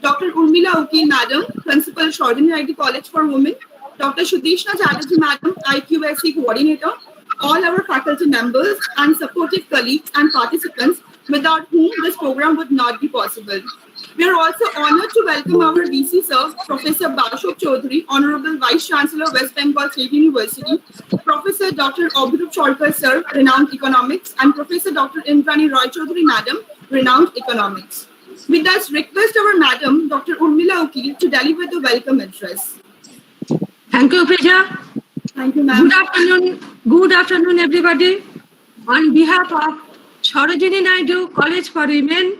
Dr. Urmila Ukil Madam, Principal, Chaudhary IT College for Women, Dr. Sudeshna Chatterjee Madam, IQSC Coordinator, all our faculty members and supportive colleagues and participants without whom this program would not be possible. We are also honored to welcome our VC Sir, Professor Ashok Chaudhary, Honorable Vice Chancellor, West Bengal State University, Professor Dr. Abhirup Cholkar Sir, Renowned Economics, and Professor Dr. Indrani Raj Chaudhary Madam, Renowned Economics. We thus request our Madam, Dr. Urmila Ukil, to deliver the welcome address. Thank you, Priya. Thank you, ma'am. Good afternoon, everybody. On behalf of Sarojini Naidu College for Women,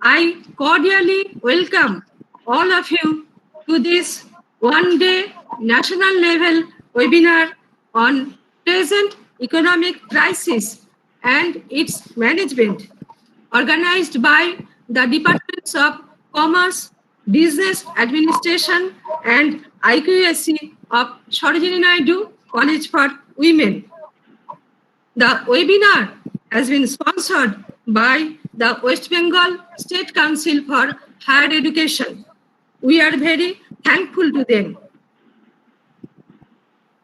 I cordially welcome all of you to this one-day national level webinar on present economic crisis and its management, organized by the Departments of Commerce, Business Administration, and IQSC of Sarojini Naidu College for Women. The webinar has been sponsored by the West Bengal State Council for Higher Education. We are very thankful to them.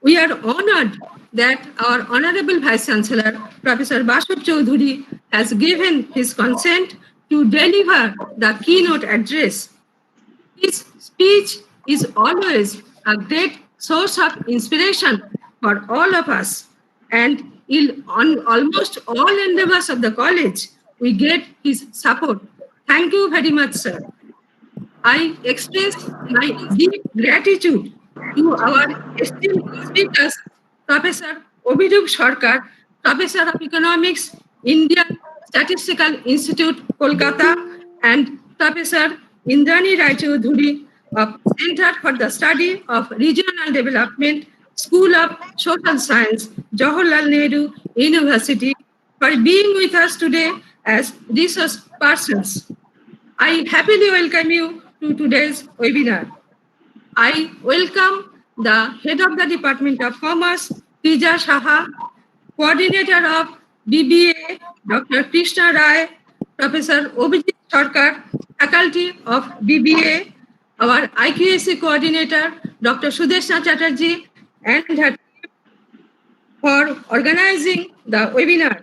We are honored that our Honorable Vice Chancellor, Professor Ashok Chaudhary, has given his consent to deliver the keynote address. His speech is always a great source of inspiration for all of us, and on almost all endeavors of the college, we get his support. Thank you very much, sir. I express my deep gratitude to our esteemed speakers, Professor Abhirup Cholkar, Professor of Economics, Indian Statistical Institute, Kolkata, and Professor Indrani Raj Chaudhary of Center for the Study of Regional Development, School of Social Science, Jawaharlal Nehru University, for being with us today as resource persons. I happily welcome you to today's webinar. I welcome the Head of the Department of Commerce, Tija Saha, Coordinator of BBA, Dr. Krishna Rai, Professor Abhijit Sarkar, Faculty of BBA, our IQSC Coordinator, Dr. Sudeshna Chatterjee, and her team for organizing the webinar.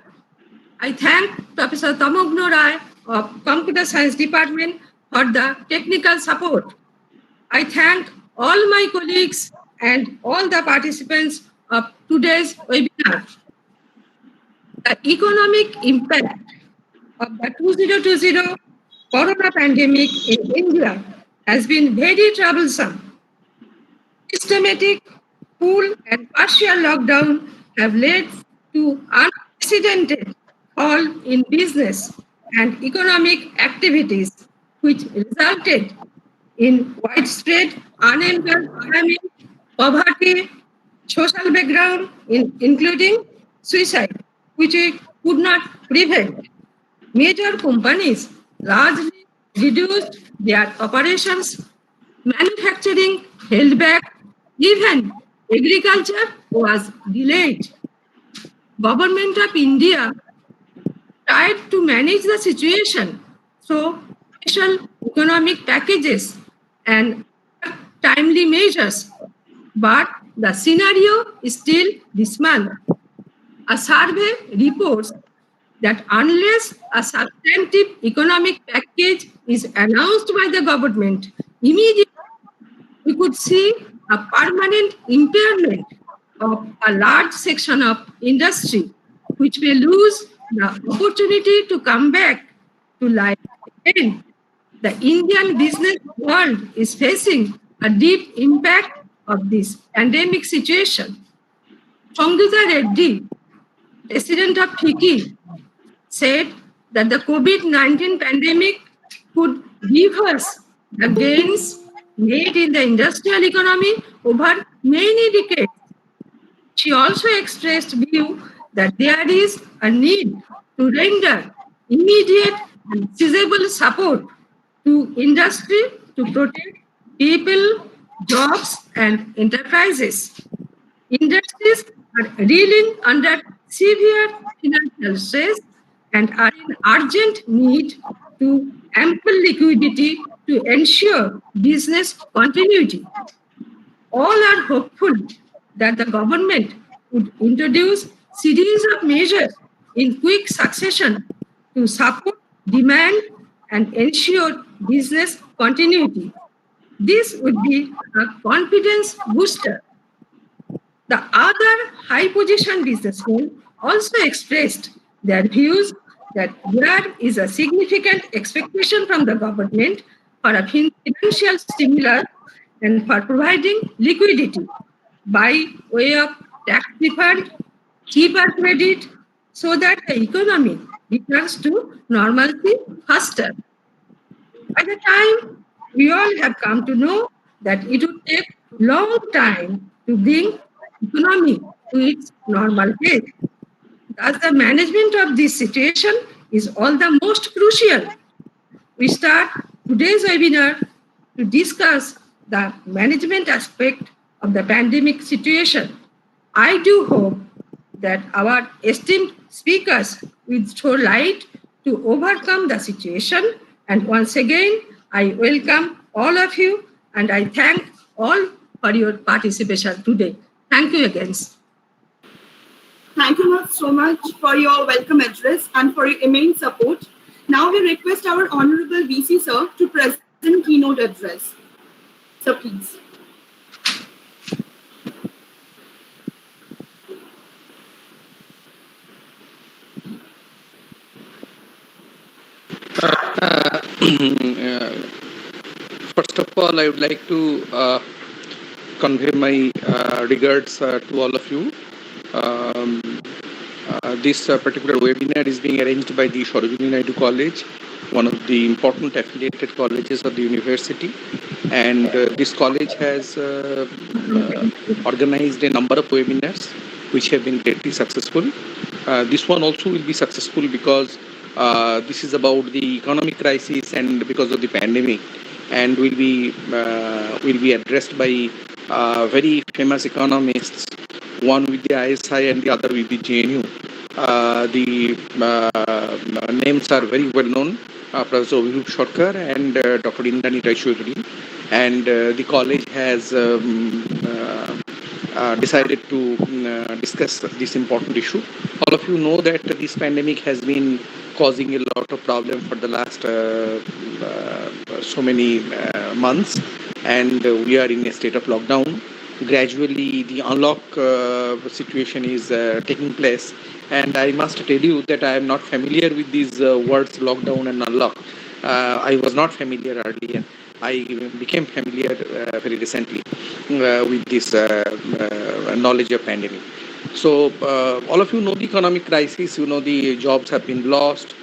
I thank Professor Tamogno Rai of Computer Science Department for the technical support. I thank all my colleagues and all the participants of today's webinar. The economic impact of the 2020 corona pandemic in India has been very troublesome. Systematic, full and partial lockdown have led to unprecedented fall in business and economic activities, which resulted in widespread unemployment, poverty, social background, including suicide, which we could not prevent. Major companies largely reduced their operations, manufacturing held back, even agriculture was delayed. Government of India tried to manage the situation through special economic packages and timely measures, but the scenario is still dismal. A survey reports that unless a substantive economic package is announced by the government, immediately we could see a permanent impairment of a large section of industry, which may lose the opportunity to come back to life again. The Indian business world is facing a deep impact of this pandemic situation. Sangeeta Reddy, President of FICCI, said that the COVID-19 pandemic could reverse the gains made in the industrial economy over many decades. She also expressed view that there is a need to render immediate and feasible support to industry to protect people, jobs, and enterprises. Industries are reeling under severe financial stress and are in urgent need to ample liquidity to ensure business continuity. All are hopeful that the government would introduce series of measures in quick succession to support demand and ensure business continuity. This would be a confidence booster. The other high position businessmen also expressed their views that there is a significant expectation from the government for a financial stimulus and for providing liquidity by way of tax refund, cheaper credit, so that the economy returns to normalcy faster. By the time we all have come to know that it would take long time to bring economy to its normal pace. Thus, the management of this situation is all the most crucial. We start today's webinar to discuss the management aspect of the pandemic situation. I do hope that our esteemed speakers will throw light to overcome the situation. And once again, I welcome all of you and I thank all for your participation today. Thank you again. Thank you so much for your welcome address and for your immense support. Now we request our Honorable VC Sir to present keynote address. Sir, please. First of all, I would like to convey my regards to all of you. This particular webinar is being arranged by the Sarojini Naidu College, one of the important affiliated colleges of the university. And this college has organized a number of webinars which have been greatly successful. This one also will be successful because this is about the economic crisis and because of the pandemic, and will be addressed by very famous economists, one with the ISI and the other with the JNU. The names are very well known, Professor Abhirup Sarkar and Dr. Indrani Raj Chaudhary, and the college has decided to discuss this important issue. All of you know that this pandemic has been causing a lot of problem for the last so many months, and we are in a state of lockdown. Gradually, the unlock situation is taking place, and I must tell you that I am not familiar with these words lockdown and unlock. I was not familiar earlier. I became familiar very recently with this knowledge of pandemic. So all of you know the economic crisis. You know the jobs have been lost.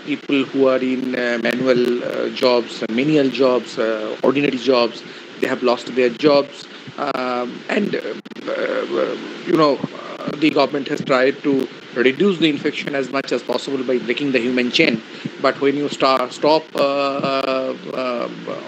People who are in manual jobs, menial jobs, ordinary jobs, they have lost their jobs. And the government has tried to reduce the infection as much as possible by breaking the human chain. But when you stop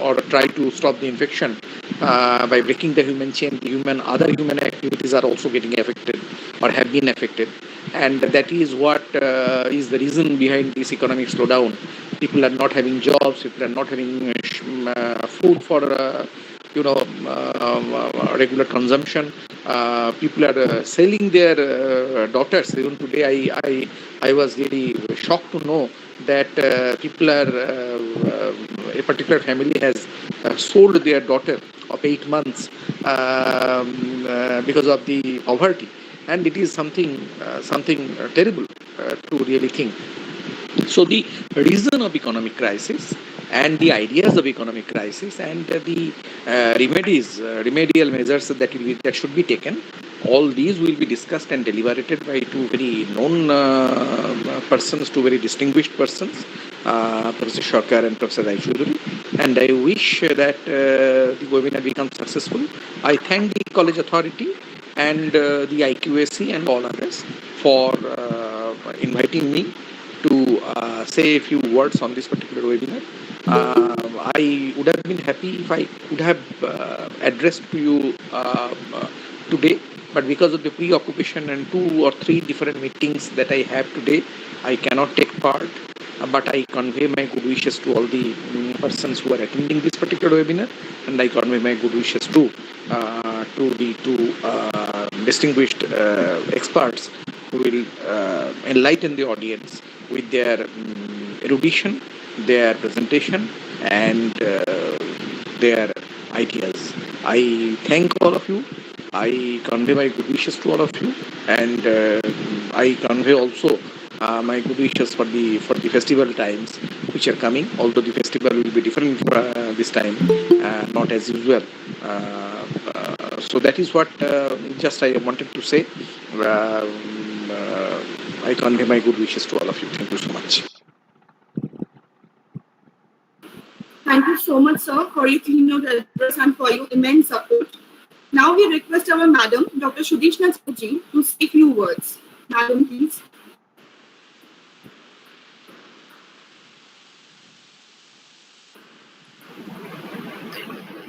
or try to stop the infection by breaking the human chain, other human activities are also getting affected or have been affected. And that is what is the reason behind this economic slowdown. People are not having jobs, people are not having food for regular consumption. People are selling their daughters. Even today, I was really shocked to know that people are a particular family has sold their daughter of 8 months because of the poverty, and it is something terrible to really think. So the reason of economic crisis and the ideas of economic crisis and the remedial measures that should be taken, all these will be discussed and deliberated by two very known persons, two very distinguished persons, Professor Sarkar and Professor Raj Chaudhary. And I wish that the webinar becomes successful. I thank the college authority and the IQAC and all others for inviting me to say a few words on this particular webinar. I would have been happy if I could have addressed to you today, but because of the preoccupation and 2 or 3 different meetings that I have today, I cannot take part. But I convey my good wishes to all the persons who are attending this particular webinar, and I convey my good wishes to the two distinguished experts who will enlighten the audience with their erudition, their presentation, and their ideas. I thank all of you. I convey my good wishes to all of you, and I convey also my good wishes for the festival times which are coming. Although the festival will be different this time, not as usual. So that is what just I wanted to say. I convey my good wishes to all of you. Thank you so much. Thank you so much, sir, for your keynote address and for your immense support. Now we request our madam, Dr. Sudishna Chaudhary, to say a few words. Madam, please.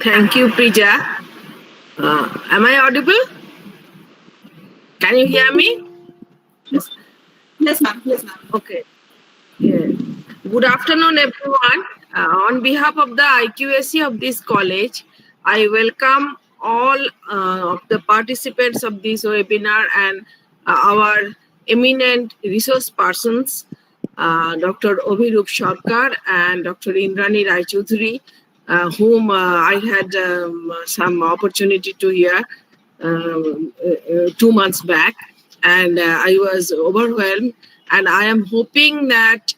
Thank you, Prija. Am I audible? Can you hear me? Yes, ma'am. Yes, ma'am. Okay. Yeah. Good afternoon, everyone. On behalf of the IQAC of this college, I welcome all of the participants of this webinar and our eminent resource persons, Dr. Abhirup Sarkar and Dr. Indrani Raj Chaudhary, whom I had some opportunity to hear 2 months back, and I was overwhelmed. And I am hoping that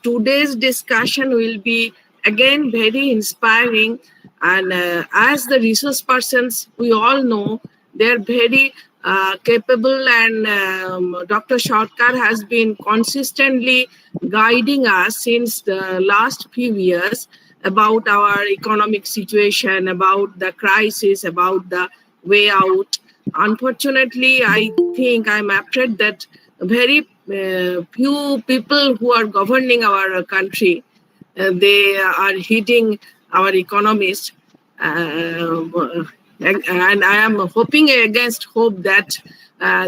today's discussion will be again very inspiring. And as the resource persons, we all know they're very capable, and Dr. Sarkar has been consistently guiding us since the last few years about our economic situation, about the crisis, about the way out. Unfortunately, I think I'm afraid that very few people who are governing our country, they are hitting our economists. And I am hoping against hope that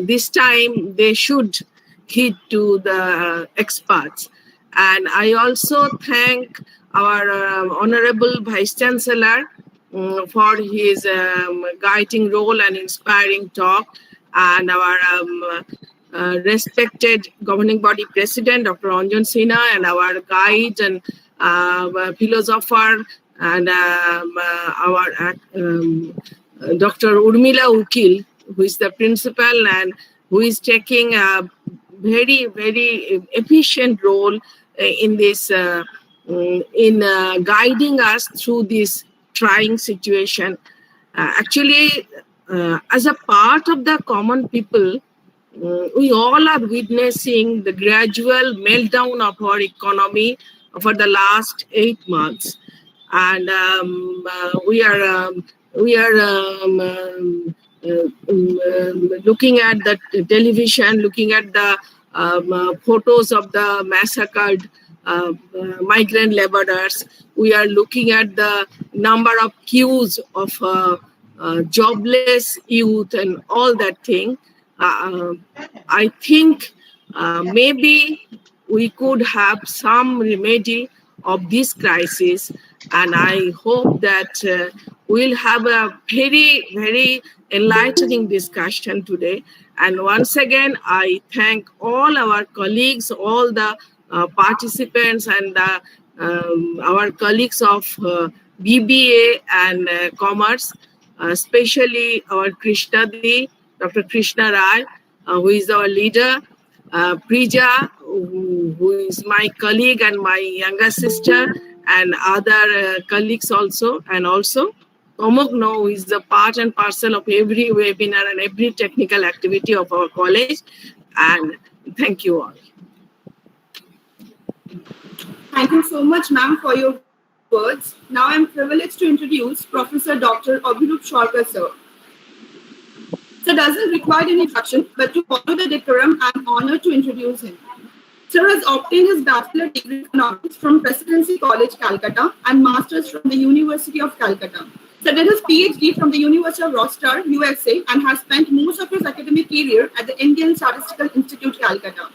this time they should heed to the experts. And I also thank our Honorable Vice Chancellor for his guiding role and inspiring talk, and our respected governing body president, Dr. Anjan Sinha, and our guide and philosopher, and our Dr. Urmila Ukil, who is the principal and who is taking a very, very efficient role in this, in guiding us through this trying situation. Actually, as a part of the common people, we all are witnessing the gradual meltdown of our economy for the last 8 months, and we are looking at the television, looking at the photos of the massacred migrant laborers. We are looking at the number of queues of jobless youth and all that thing. I think maybe we could have some remedy of this crisis, and I hope that we'll have a very, very enlightening discussion today. And once again, I thank all our colleagues, all the participants, and our colleagues of BBA and Commerce, especially our Krishnadi, Dr. Krishna Rai, who is our leader, Prija, who is my colleague and my younger sister, and other colleagues also, and also Omogno, who is the part and parcel of every webinar and every technical activity of our college. And thank you all. Thank you so much, ma'am, for your words. Now I'm privileged to introduce Professor Dr. Abhirup Sarkar, sir. Sir doesn't require any introduction, but to follow the decorum, I'm honored to introduce him. Sir has obtained his bachelor degree in economics from Presidency College, Calcutta, and master's from the University of Calcutta. Sir did his PhD from the University of Rochester, USA, and has spent most of his academic career at the Indian Statistical Institute, Calcutta.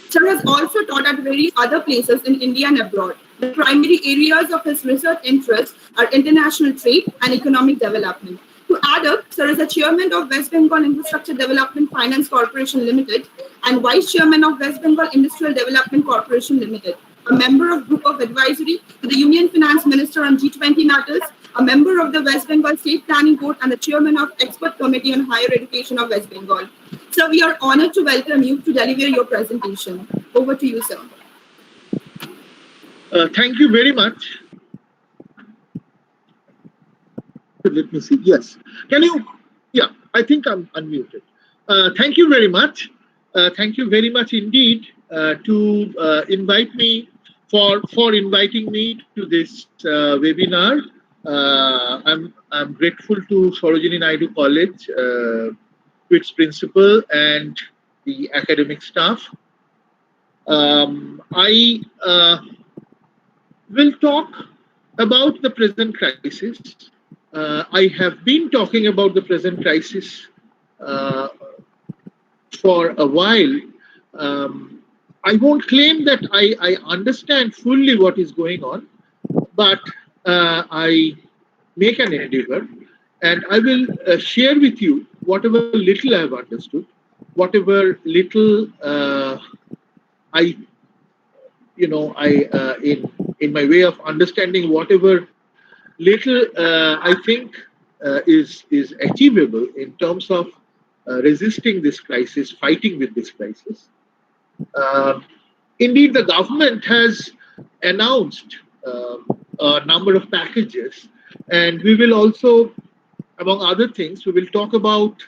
Sir has also taught at various other places in India and abroad. The primary areas of his research interests are international trade and economic development. To add up, Sir is a chairman of West Bengal Infrastructure Development Finance Corporation Limited and vice chairman of West Bengal Industrial Development Corporation Limited, a member of Group of Advisory to the Union Finance Minister on G20 matters, a member of the West Bengal State Planning Board and the chairman of Expert Committee on Higher Education of West Bengal. Sir, we are honored to welcome you to deliver your presentation. Over to you, sir. Thank you very much. Let me see. Yes. Can you? Yeah, I think I'm unmuted. Thank you very much. Thank you very much indeed to invite me for inviting me to this webinar. I'm grateful to Sarojini Naidu College, to its principal and the academic staff. I will talk about the present crisis. I have been talking about the present crisis for a while. I won't claim that I understand fully what is going on, but I make an endeavor and I will share with you whatever little I have understood, whatever little in my way of understanding, whatever little I think is achievable in terms of resisting this crisis, fighting with this crisis. Indeed, the government has announced a number of packages, and we will also, among other things, we will talk about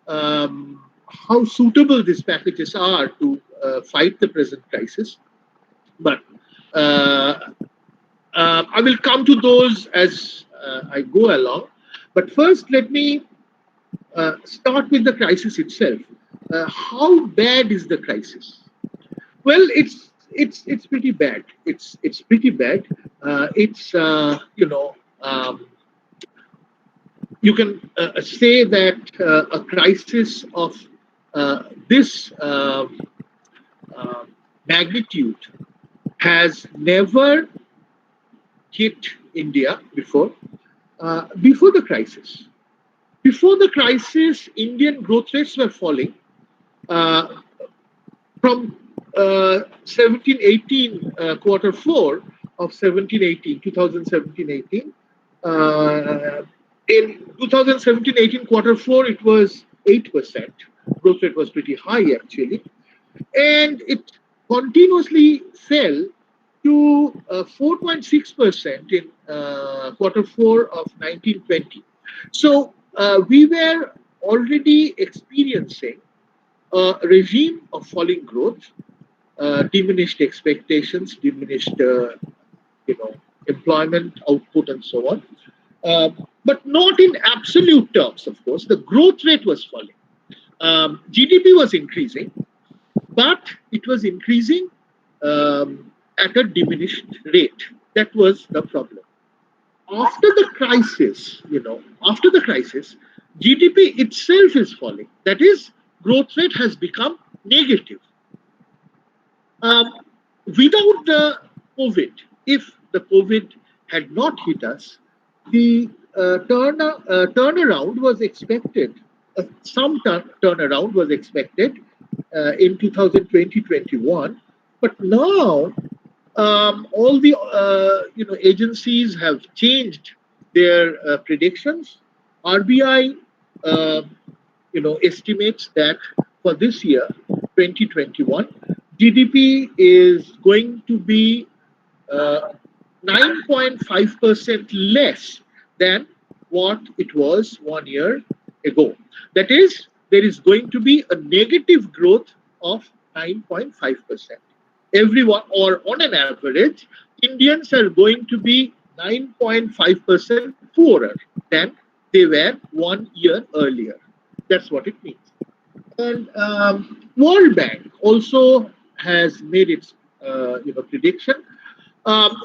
how suitable these packages are to fight the present crisis. But I will come to those as I go along. But first, let me start with the crisis itself. How bad is the crisis? Well, it's pretty bad. It's pretty bad. You can say that a crisis of this magnitude has never hit India before. Before the crisis, Indian growth rates were falling from 17-18 quarter 4 of 2017-18. In 2017-18 quarter 4, it was 8%. Growth rate was pretty high actually, and it continuously fell to 4.6% in quarter 4 of 1920. So we were already experiencing a regime of falling growth, diminished expectations, diminished employment output, and so on. But not in absolute terms, of course. The growth rate was falling. GDP was increasing, but it was increasing at a diminished rate. That was the problem. After the crisis, GDP itself is falling. That is, growth rate has become negative. Without the COVID, if the COVID had not hit us, the turnaround was expected. Some turnaround was expected in 2020-21, but now all the agencies have changed their predictions. RBI estimates that for this year 2021, GDP is going to be 9.5% less than what it was 1 year ago. That is, there is going to be a negative growth of 9.5%. Everyone, or on an average, Indians are going to be 9.5% poorer than they were 1 year earlier. That's what it means. And World Bank also has made its prediction.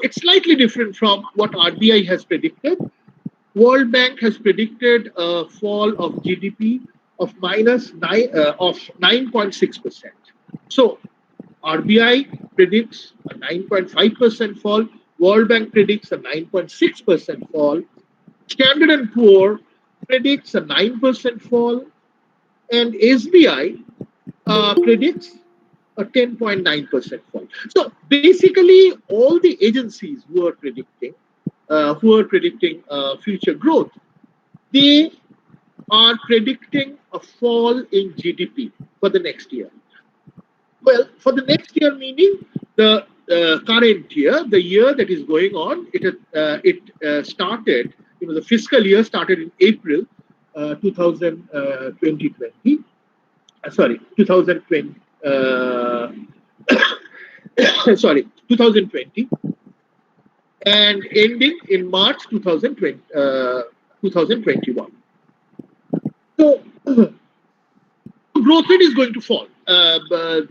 It's slightly different from what RBI has predicted. World Bank has predicted a fall of GDP of 9.6%. So RBI predicts a 9.5% fall. World Bank predicts a 9.6% fall. Standard and Poor predicts a 9% fall. And SBI predicts a 10.9% fall. So basically, all the agencies who are predicting future growth, they are predicting a fall in GDP for the next year. Well, for the next year, meaning the current year, the year that is going on, it started. The fiscal year started in April 2020. Sorry, 2020. Sorry, 2020, and ending in March 2020, 2021. So growth rate is going to fall. But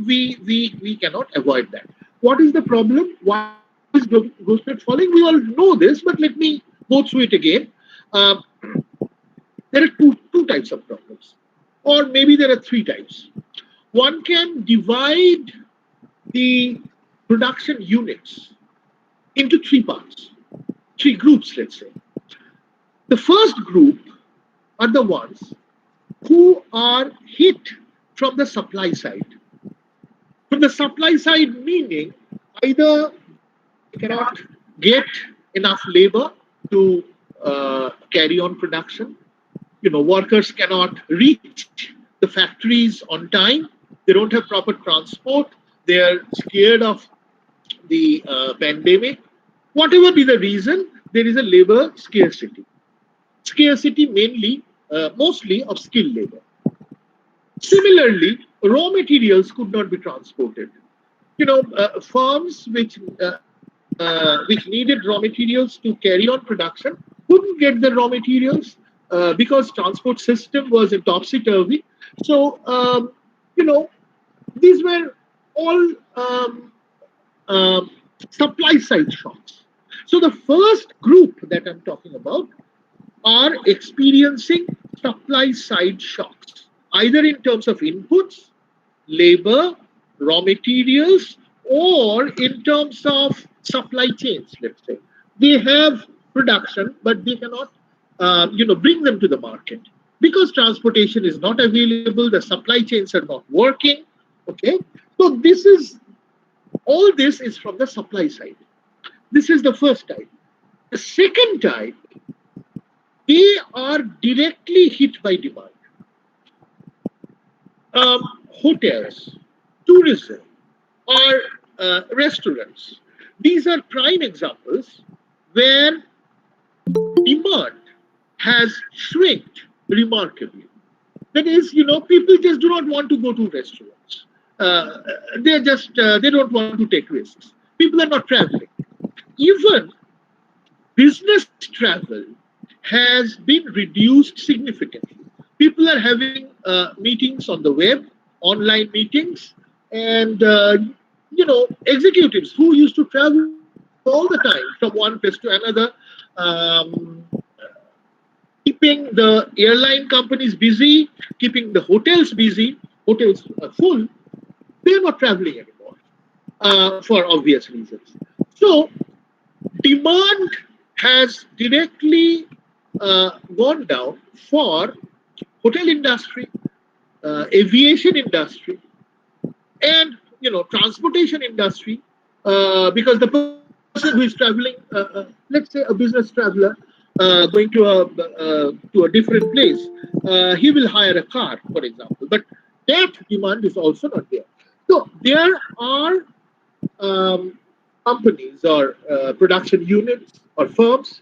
we cannot avoid that. What is the problem? Why is growth rate falling? We all know this, but let me go through it again. There are two types of problems, or maybe there are three types. One can divide the production units into three parts, three groups, let's say. The first group are the ones who are hit from the supply side. From the supply side, meaning either they cannot get enough labor to carry on production. Workers cannot reach the factories on time. They don't have proper transport. They are scared of the pandemic. Whatever be the reason, there is a labor scarcity. Scarcity mostly of skilled labor. Similarly, raw materials could not be transported. Firms which needed raw materials to carry on production couldn't get the raw materials because transport system was in topsy-turvy. So, these were all supply side shocks. So the first group that I'm talking about are experiencing supply side shocks, either in terms of inputs, labor, raw materials, or in terms of supply chains, let's say. They have production, but they cannot bring them to the market because transportation is not available, the supply chains are not working. Okay, so all this is from the supply side. This is the first type. The second type, they are directly hit by demand. Hotels, tourism, or restaurants. These are prime examples where demand has shrinked remarkably. That is, people just do not want to go to restaurants. They don't want to take risks. People are not traveling. Even business travel has been reduced significantly. People are having meetings on the web, online meetings, and executives who used to travel all the time from one place to another, keeping the airline companies busy, keeping the hotels busy, hotels full. They're not traveling anymore for obvious reasons. So demand has directly gone down for hotel industry, aviation industry, and transportation industry, because the person who is traveling, let's say a business traveler going to a different place, he will hire a car, for example. But that demand is also not there. So there are companies or production units or firms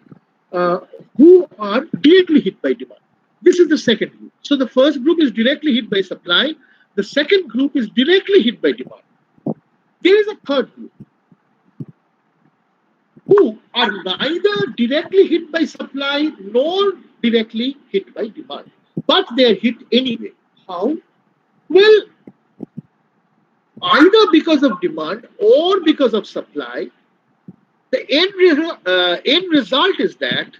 who are directly hit by demand. This is the second group. So the first group is directly hit by supply. The second group is directly hit by demand. There is a third group who are neither directly hit by supply nor directly hit by demand, but they are hit anyway. How? Well, either because of demand or because of supply. The end result is that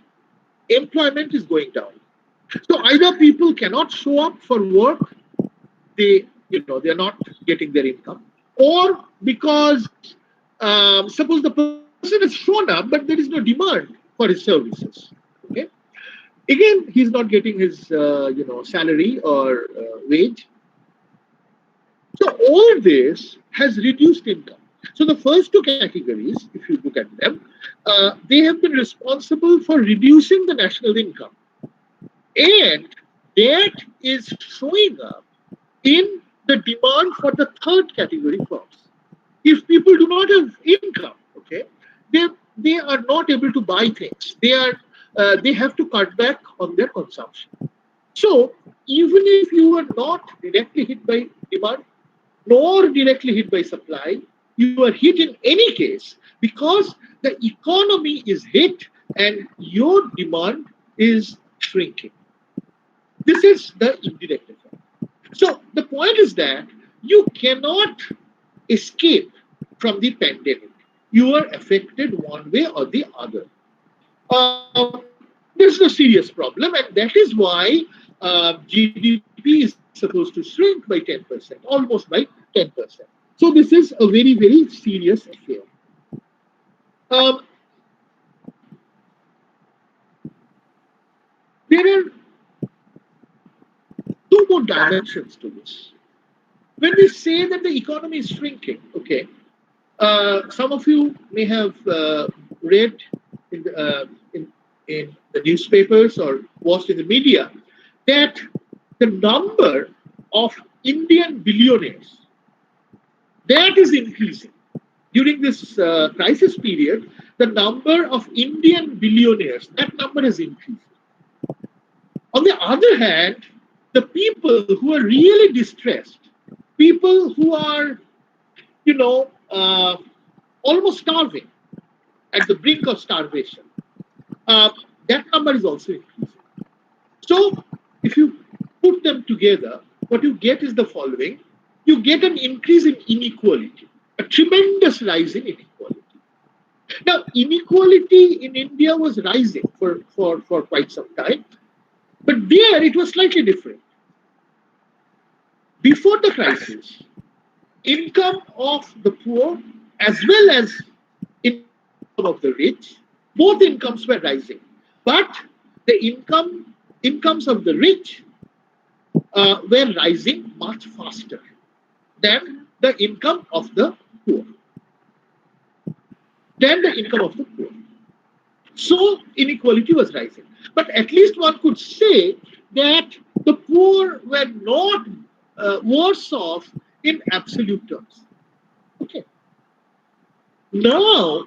employment is going down. So either people cannot show up for work, they're not getting their income, or because suppose the person person has shown up, but there is no demand for his services. Okay, again, he's not getting his salary or wage. So all this has reduced income. So the first two categories, if you look at them, they have been responsible for reducing the national income, and that is showing up in the demand for the third category firms. If people do not have income, okay, they are not able to buy things. They have to cut back on their consumption. So even if you are not directly hit by demand nor directly hit by supply, you are hit in any case because the economy is hit and your demand is shrinking. This is the indirect effect. So the point is that you cannot escape from the pandemic. You are affected one way or the other. This is a serious problem, and that is why GDP is supposed to shrink by 10%, almost by 10%. So this is a very, very serious affair. Um, there are two more dimensions to this. When we say that the economy is shrinking, okay, some of you may have read in the newspapers or watched in the media that the number of Indian billionaires that is increasing. During this crisis period, the number of Indian billionaires, that number has increased. On the other hand, the people who are really distressed, people who are, almost starving, at the brink of starvation, that number is also increasing. So if you put them together, what you get is the following. You get an increase in inequality, a tremendous rise in inequality. Now, inequality in India was rising for quite some time, but there it was slightly different. Before the crisis, income of the poor as well as income of the rich, both incomes were rising. But the incomes of the rich were rising much faster than the income of the poor. So inequality was rising. But at least one could say that the poor were not worse off in absolute terms. Okay. Now,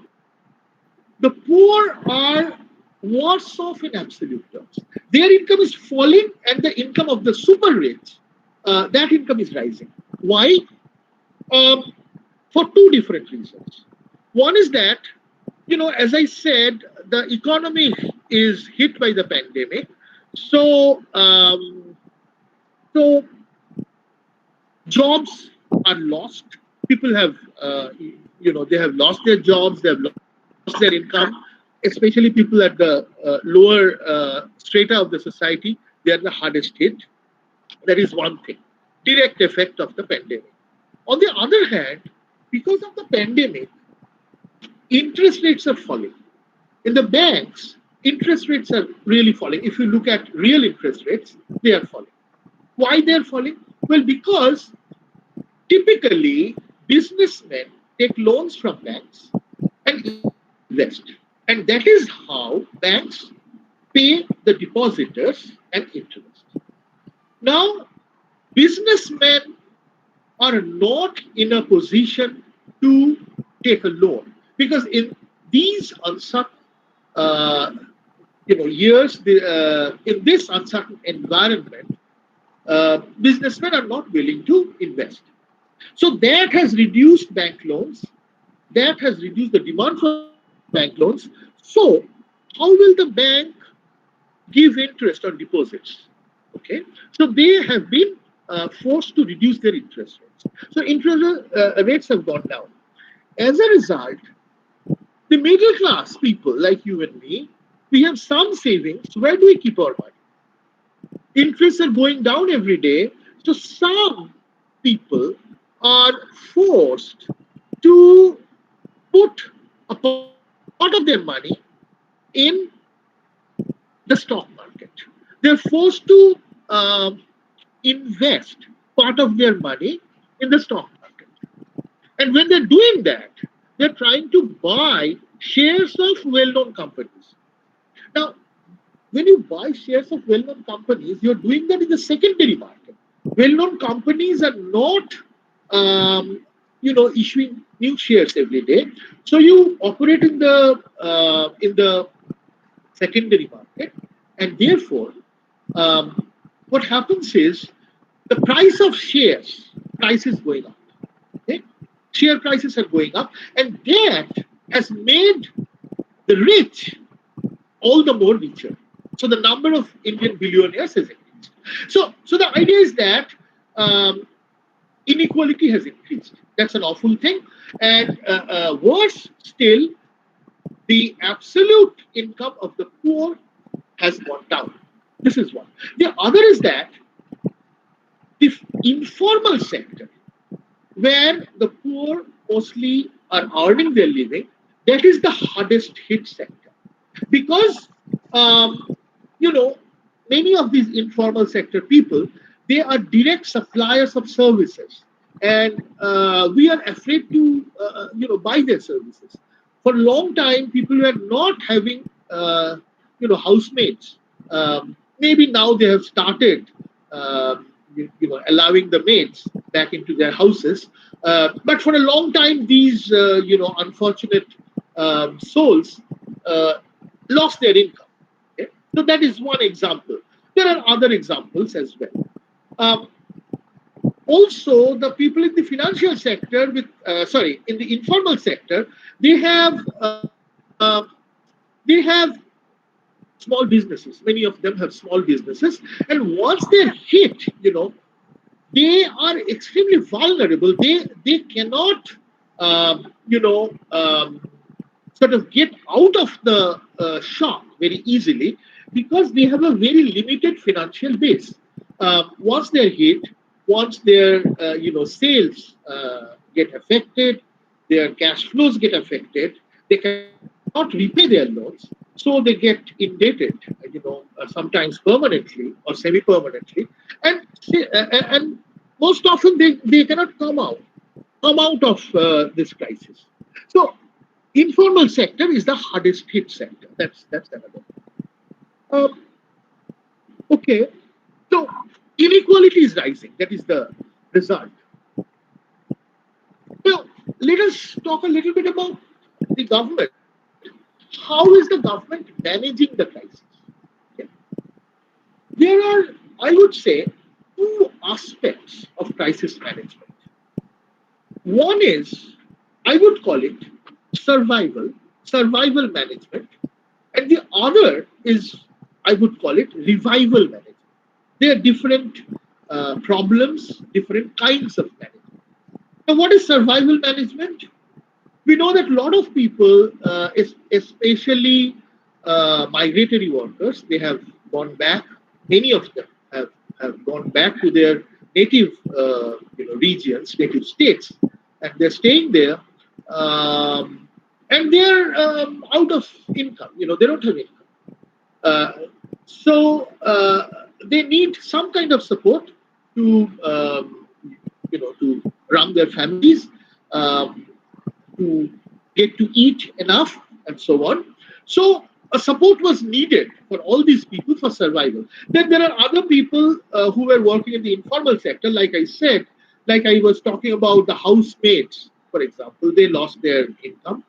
the poor are worse off in absolute terms. Their income is falling, and the income of the super rich, that income is rising. Why? For two different reasons. One is that, as I said, the economy is hit by the pandemic. So jobs are lost. People have, they have lost their jobs, they have lost their income, especially people at the lower strata of the society. They are the hardest hit. That is one thing, direct effect of the pandemic. On the other hand, because of the pandemic, interest rates are falling. In the banks, interest rates are really falling. If you look at real interest rates, they are falling. Why they are falling? Well, because typically businessmen take loans from banks and invest. And that is how banks pay the depositors and interest. Now, businessmen are not in a position to take a loan because in these uncertain years, in this uncertain environment, businessmen are not willing to invest. So that has reduced bank loans. That has reduced the demand for bank loans. So how will the bank give interest on deposits? Okay, so they have been forced to reduce their interest rates. So interest rates have gone down. As a result, the middle class people like you and me, we have some savings. Where do we keep our money? Interests are going down every day. So some people are forced to put a part of their money in the stock market. They're forced to invest part of their money in the stock market. And when they're doing that, they're trying to buy shares of well-known companies. Now, when you buy shares of well-known companies, you're doing that in the secondary market. Well-known companies are not, issuing new shares every day. So you operate in the secondary market, and therefore, what happens is the price of shares price is going up. Okay? Share prices are going up, and that has made the rich all the more richer. So the number of Indian billionaires has increased. So the idea is that inequality has increased. That's an awful thing. And worse still, the absolute income of the poor has gone down. This is one. The other is that the informal sector, where the poor mostly are earning their living, that is the hardest hit sector. Because, many of these informal sector people, they are direct suppliers of services. And we are afraid to, buy their services. For a long time, people were not having, housemates. Maybe now they have started, allowing the maids back into their houses. But for a long time, these, unfortunate souls lost their income. Okay? So that is one example. There are other examples as well. Also, the people in the financial sector, in the informal sector, they have small businesses. Many of them have small businesses, and once they're hit, they are extremely vulnerable. They cannot, sort of get out of the shock very easily because they have a very limited financial base. Once they're hit, once their sales get affected, their cash flows get affected, they cannot repay their loans, so they get indebted, sometimes permanently or semi-permanently, and most often they cannot come out of this crisis. So informal sector is the hardest hit sector. That's another. Okay, so inequality is rising. That is the result. Now, let us talk a little bit about the government. How is the government managing the crisis? Okay. There are, I would say, two aspects of crisis management. One is, I would call it survival management, and the other is, I would call it revival management. There are different problems, different kinds of management. Now, what is survival management? We know that a lot of people, especially migratory workers, they have gone back. Many of them have gone back to their native regions, native states, and they're staying there, and they're out of income. They don't have income, so they need some kind of support to to run their families, to get to eat enough, and so on. So a support was needed for all these people for survival. Then there are other people who were working in the informal sector, like I said, like I was talking about the housemates, for example. They lost their income.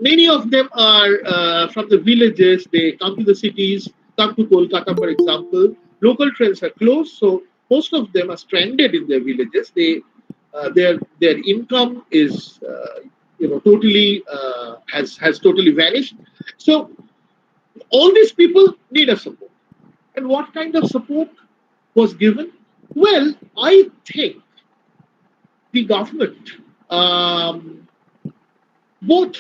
Many of them are from the villages. They come to the cities, come to Kolkata, for example. Local trains are closed, so most of them are stranded in their villages. Their income is totally has totally vanished. So all these people need a support. And what kind of support was given? Well, I think the government, both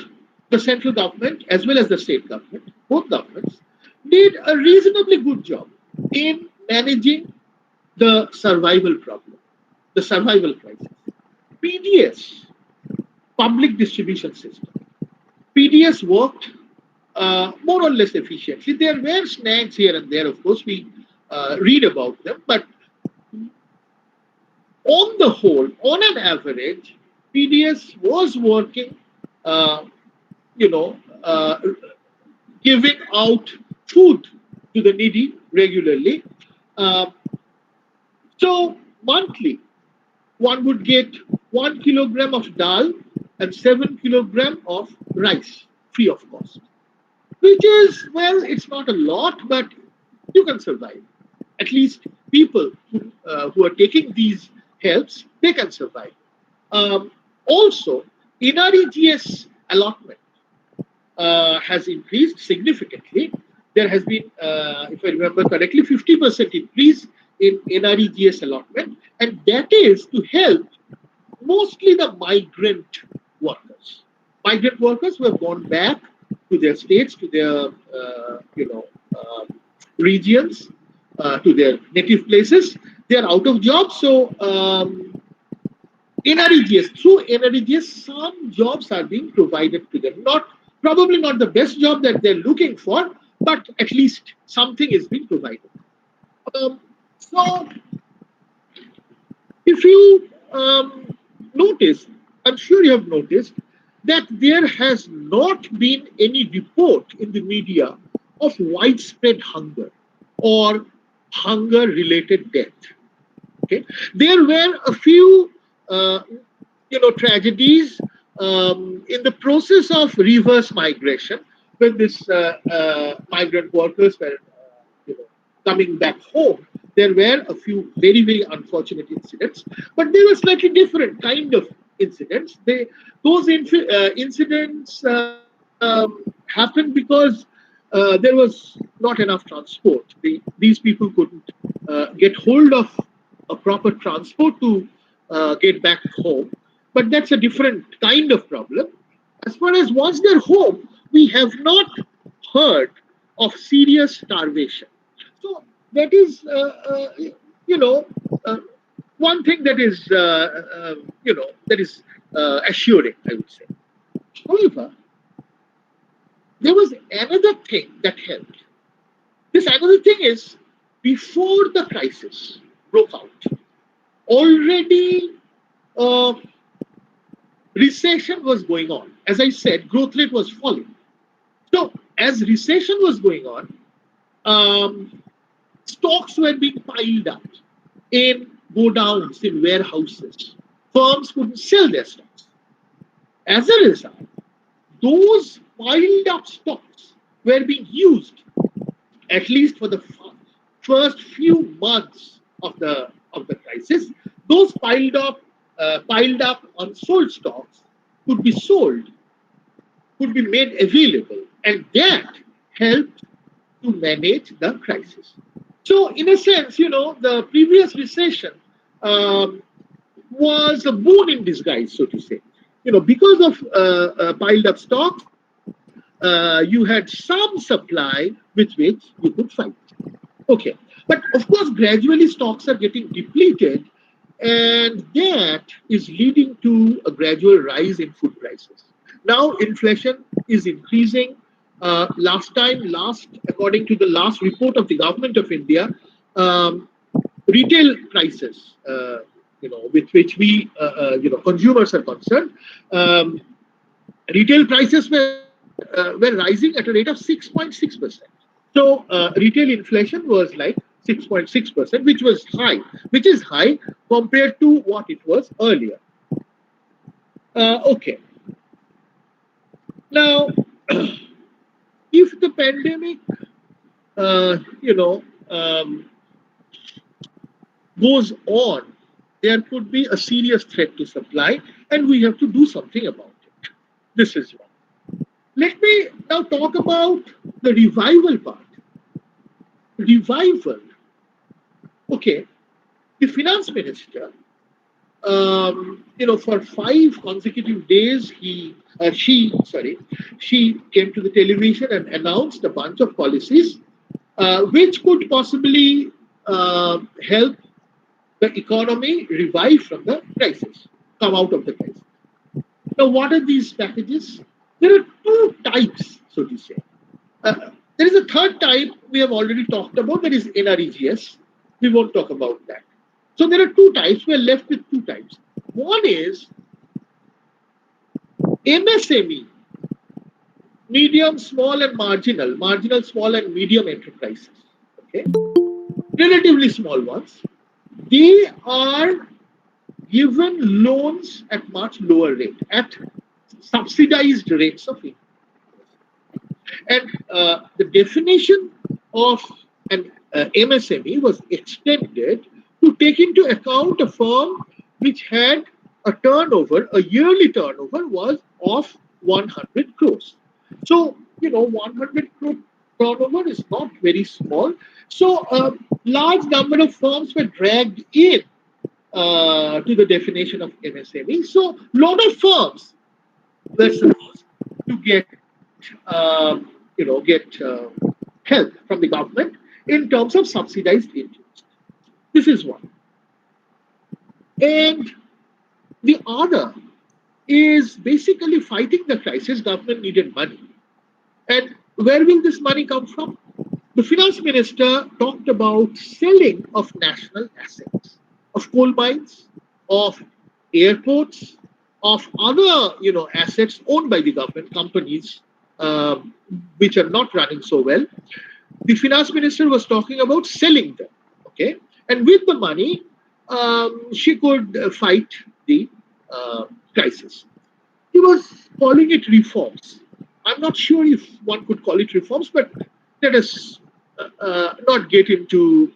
the central government as well as the state government, both governments, did a reasonably good job in managing the survival problem, the survival crisis. PDS, public distribution system, PDS worked more or less efficiently. There were snags here and there, of course, we read about them, but on the whole, on an average, PDS was working, uh, you know, giving out food to the needy regularly. Uh, so monthly, one would get 1 kilogram of dal and 7 kilogram of rice free of cost, which is, well, it's not a lot, but you can survive. At least people who are taking these helps, they can survive. Also, NREGS allotment has increased significantly. There has been, if I remember correctly, 50% increase in NREGS allotment, and that is to help mostly the migrant workers. Migrant workers who have gone back to their states, to their regions, to their native places. They are out of jobs, so NREGS, through NREGS, some jobs are being provided to them. Probably not the best job that they're looking for, but at least something is being provided. So, if you notice, I'm sure you have noticed that there has not been any report in the media of widespread hunger or hunger-related death. Okay, there were a few, tragedies in the process of reverse migration when this migrant workers were, coming back home. There were a few very, very unfortunate incidents, but they were slightly different kind of incidents. Those incidents happened because there was not enough transport. These people couldn't get hold of a proper transport to get back home. But that's a different kind of problem. As far as once they're home, we have not heard of serious starvation. So that is, one thing that is, assuring, I would say. However, there was another thing that helped. This another thing is, before the crisis broke out, already recession was going on. As I said, growth rate was falling. So as recession was going on, stocks were being piled up in godowns, in warehouses. Firms couldn't sell their stocks. As a result, those piled up stocks were being used, at least for the first few months of the crisis. Those piled up unsold stocks could be sold, could be made available, and that helped to manage the crisis. So, in a sense, the previous recession was a boon in disguise, so to say. Because of piled up stocks, you had some supply with which you could fight. Okay, but of course, gradually stocks are getting depleted, and that is leading to a gradual rise in food prices. Now, inflation is increasing. According to the last report of the government of India, retail prices, with which we, consumers are concerned, retail prices were rising at a rate of 6.6%. So retail inflation was like 6.6%, which is high compared to what it was earlier. Okay. Now, if the pandemic, goes on, there could be a serious threat to supply, and we have to do something about it. This is one. Let me now talk about the revival part. Revival. Okay, the finance minister, for 5 consecutive days, she came to the television and announced a bunch of policies which could possibly help the economy revive from the crisis, come out of the crisis. Now, what are these packages? There are two types, so to say. There is a third type we have already talked about, that is NREGS. We won't talk about that. So there are two types. We are left with two types. One is MSME, medium, small, and marginal, small, and medium enterprises. Okay, relatively small ones. They are given loans at much lower rate, at subsidized rates of interest. And the definition of an MSME was extended to take into account a firm which had a yearly turnover was of 100 crores. So, 100 crore turnover is not very small. So, a large number of firms were dragged in to the definition of MSME. So, a lot of firms were supposed to get help from the government in terms of subsidized interest. This is one. And the other is basically fighting the crisis. Government needed money. And where will this money come from? The finance minister talked about selling of national assets, of coal mines, of airports, of other assets owned by the government, companies which are not running so well. The finance minister was talking about selling them. Okay, and with the money, she could fight the crisis. He was calling it reforms. I'm not sure if one could call it reforms, but let us not get into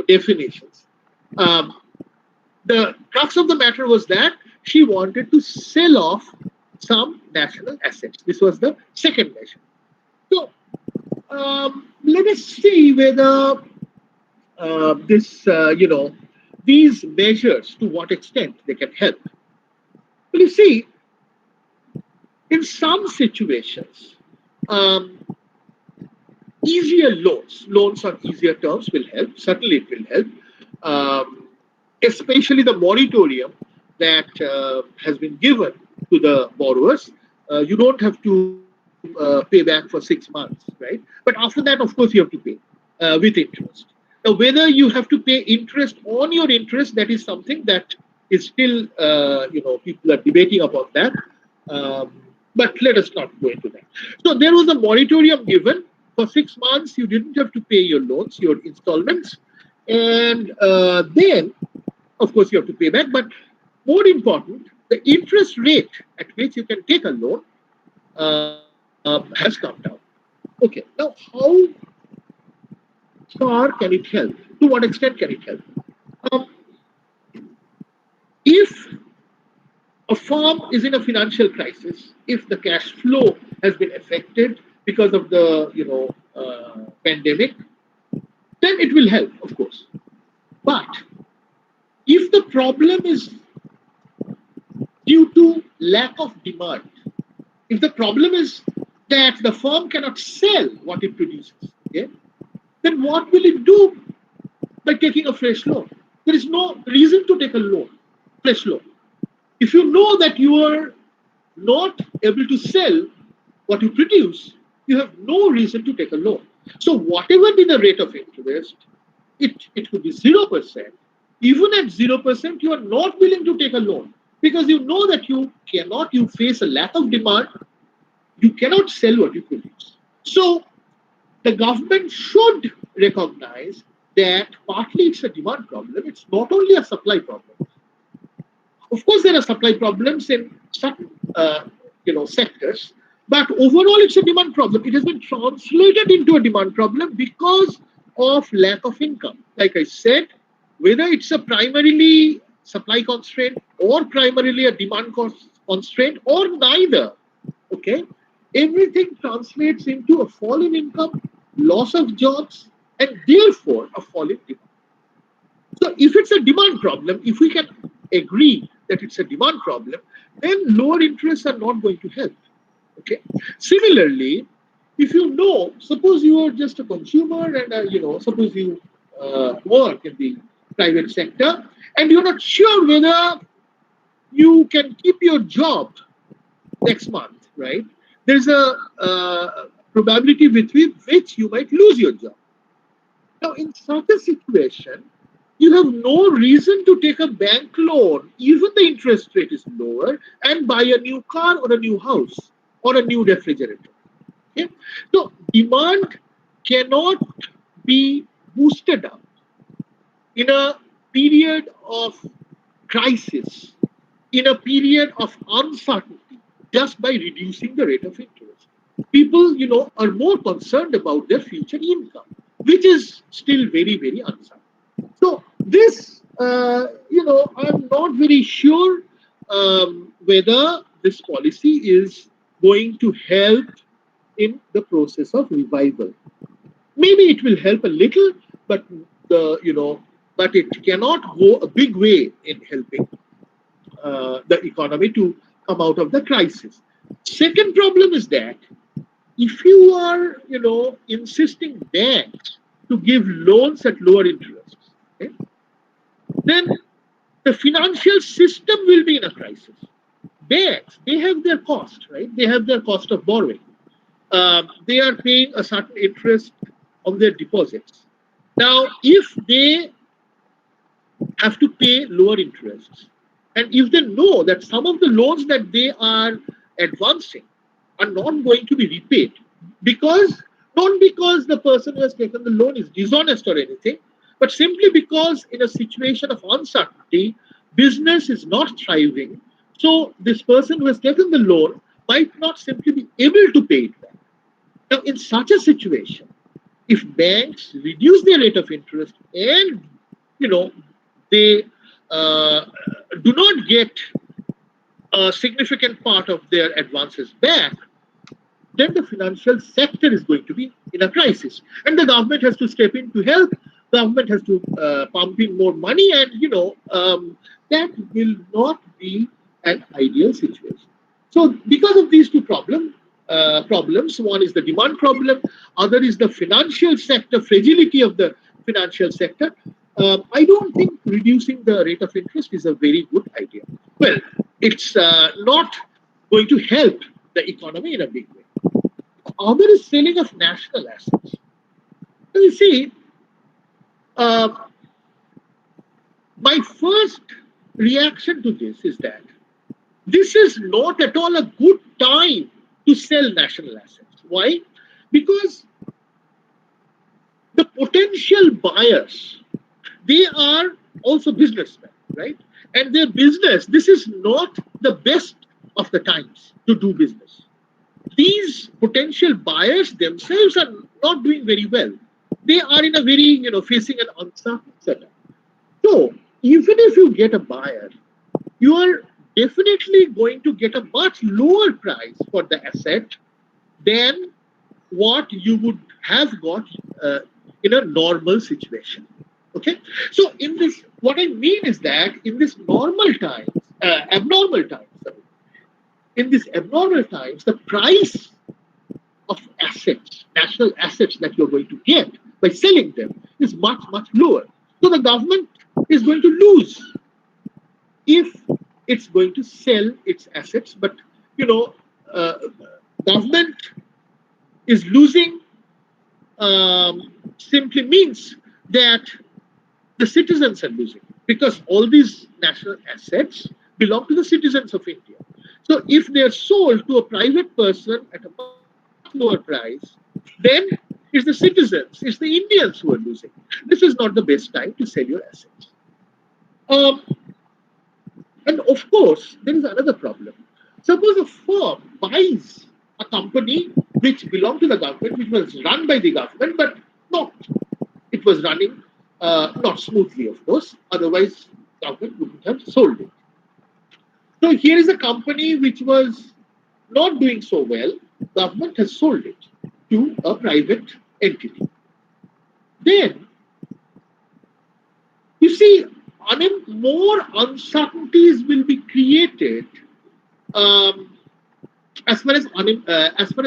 definitions. The crux of the matter was that she wanted to sell off some national assets. This was the second measure. So let us see whether these measures, to what extent they can help. Well, you see, in some situations, easier loans on easier terms will help. Certainly, it will help. Especially the moratorium that has been given to the borrowers. You don't have to pay back for 6 months, right? But after that, of course, you have to pay with interest. Now, whether you have to pay interest on your interest, that is something that is still, people are debating about that. But let us not go into that. So there was a moratorium given for 6 months. You didn't have to pay your loans, your installments, and then, of course, you have to pay back. But more important, the interest rate at which you can take a loan has come down. Okay, now how far can it help? To what extent can it help? If a firm is in a financial crisis, if the cash flow has been affected because of the pandemic, then it will help, of course. But if the problem is due to lack of demand, if the problem is that the firm cannot sell what it produces, okay, then what will it do by taking a fresh loan? There is no reason to take a loan, fresh loan. If you know that you are not able to sell what you produce, you have no reason to take a loan. So whatever be the rate of interest, it could be 0%. Even at 0%, you are not willing to take a loan because you know that you face a lack of demand, you cannot sell what you produce. So the government should recognize that partly it's a demand problem, it's not only a supply problem. Of course, there are supply problems in certain sectors, but overall it's a demand problem. It has been translated into a demand problem because of lack of income. Like I said, whether it's a primarily supply constraint or primarily a demand constraint or neither, okay, everything translates into a fall in income, loss of jobs, and therefore a fall in demand. So if it's a demand problem, if we can agree that it's a demand problem, then lower interests are not going to help. Okay. Similarly, if suppose you are just a consumer and suppose you work in the private sector and you're not sure whether you can keep your job next month. right, there's a probability with which you might lose your job. Now, in such a situation, you have no reason to take a bank loan, even the interest rate is lower, and buy a new car or a new house or a new refrigerator. Okay? So, demand cannot be boosted up in a period of crisis, in a period of uncertainty, just by reducing the rate of interest. People, are more concerned about their future income, which is still very, very uncertain. So this, I'm not very sure whether this policy is going to help in the process of revival. Maybe it will help a little, but but it cannot go a big way in helping the economy to come out of the crisis. Second problem is that if you are, insisting banks to give loans at lower interest, okay, then the financial system will be in a crisis. Banks, they have their cost, right? They have their cost of borrowing. They are paying a certain interest on their deposits. Now, if they have to pay lower interests, and if they know that some of the loans that they are advancing are not going to be repaid, not because the person who has taken the loan is dishonest or anything, but simply because in a situation of uncertainty, business is not thriving. So this person who has taken the loan might not simply be able to pay it back. Now, in such a situation, if banks reduce their rate of interest and they do not get a significant part of their advances back, then the financial sector is going to be in a crisis. And the government has to step in to help. Government has to pump in more money, and that will not be an ideal situation. So because of these two problems, one is the demand problem, other is the financial sector, fragility of the financial sector. I don't think reducing the rate of interest is a very good idea. Well, it's not going to help the economy in a big way. Other is selling of national assets. So you see, my first reaction to this is that this is not at all a good time to sell national assets. Why? Because the potential buyers, they are also businessmen, right? And their business, this is not the best of the times to do business. These potential buyers themselves are not doing very well. They are in a very, facing an uncertain setup. So even if you get a buyer, you are definitely going to get a much lower price for the asset than what you would have got in a normal situation. Okay, so in this, what I mean is that in this abnormal times, in these abnormal times, the price of assets, national assets that you're going to get by selling them is much, much lower. So the government is going to lose if it's going to sell its assets. But, government is losing simply means that the citizens are losing, because all these national assets belong to the citizens of India. So if they are sold to a private person at a much lower price, then it's the citizens, it's the Indians who are losing. This is not the best time to sell your assets. And of course, there is another problem. Suppose a firm buys a company which belonged to the government, which was run by the government, but not. It was running not smoothly, of course. Otherwise, government wouldn't have sold it. So here is a company which was not doing so well. Government has sold it to a private entity. Then, you see, more uncertainties will be created as far as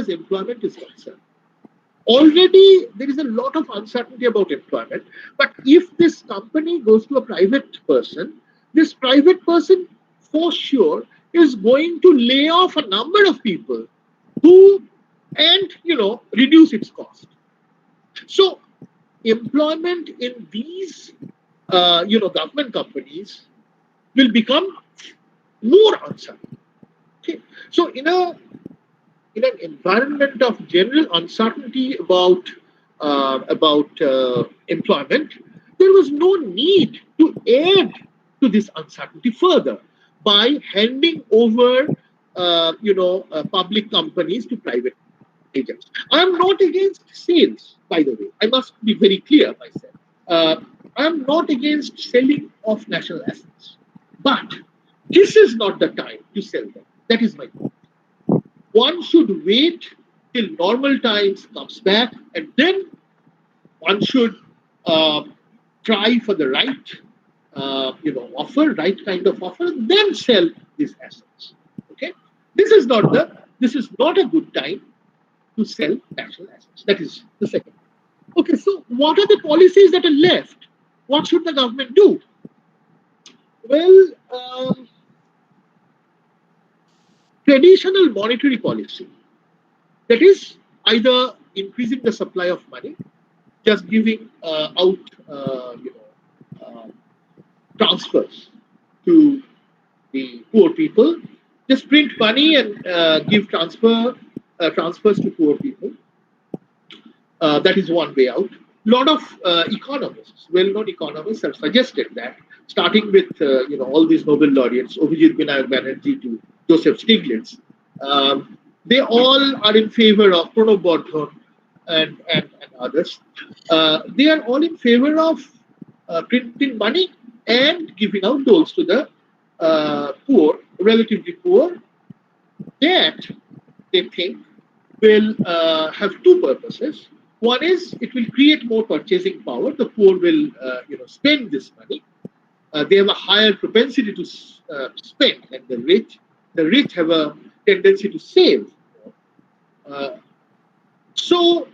employment is concerned. Already, there is a lot of uncertainty about employment. But if this company goes to a private person, this private person, for sure, is going to lay off a number of people who and reduce its cost. So employment in these government companies will become more uncertain. Okay. So in an environment of general uncertainty about employment, there was no need to add to this uncertainty further by handing over public companies to private agents. I am not against sales, by the way. I must be very clear myself. I am not against selling of national assets, but this is not the time to sell them. That is my point. One should wait till normal times comes back, and then one should try for the right, offer, right kind of offer, then sell these assets. Okay, this is not a good time to sell national assets. That is the second. Okay, so what are the policies that are left? What should the government do? Well, traditional monetary policy, that is either increasing the supply of money, just giving out transfers to the poor people, just print money and give transfers to poor people. That is one way out. A lot of economists, well-known economists, have suggested that, starting with all these Nobel laureates, Abhijit Vinayak Banerjee to Joseph Stiglitz, they all are in favor of Pranab Bardhan and others. They are all in favor of printing money and giving out doles to the poor, relatively poor. That, they think, will have two purposes. One is it will create more purchasing power. The poor will, spend this money. They have a higher propensity to spend, and the rich have a tendency to save. So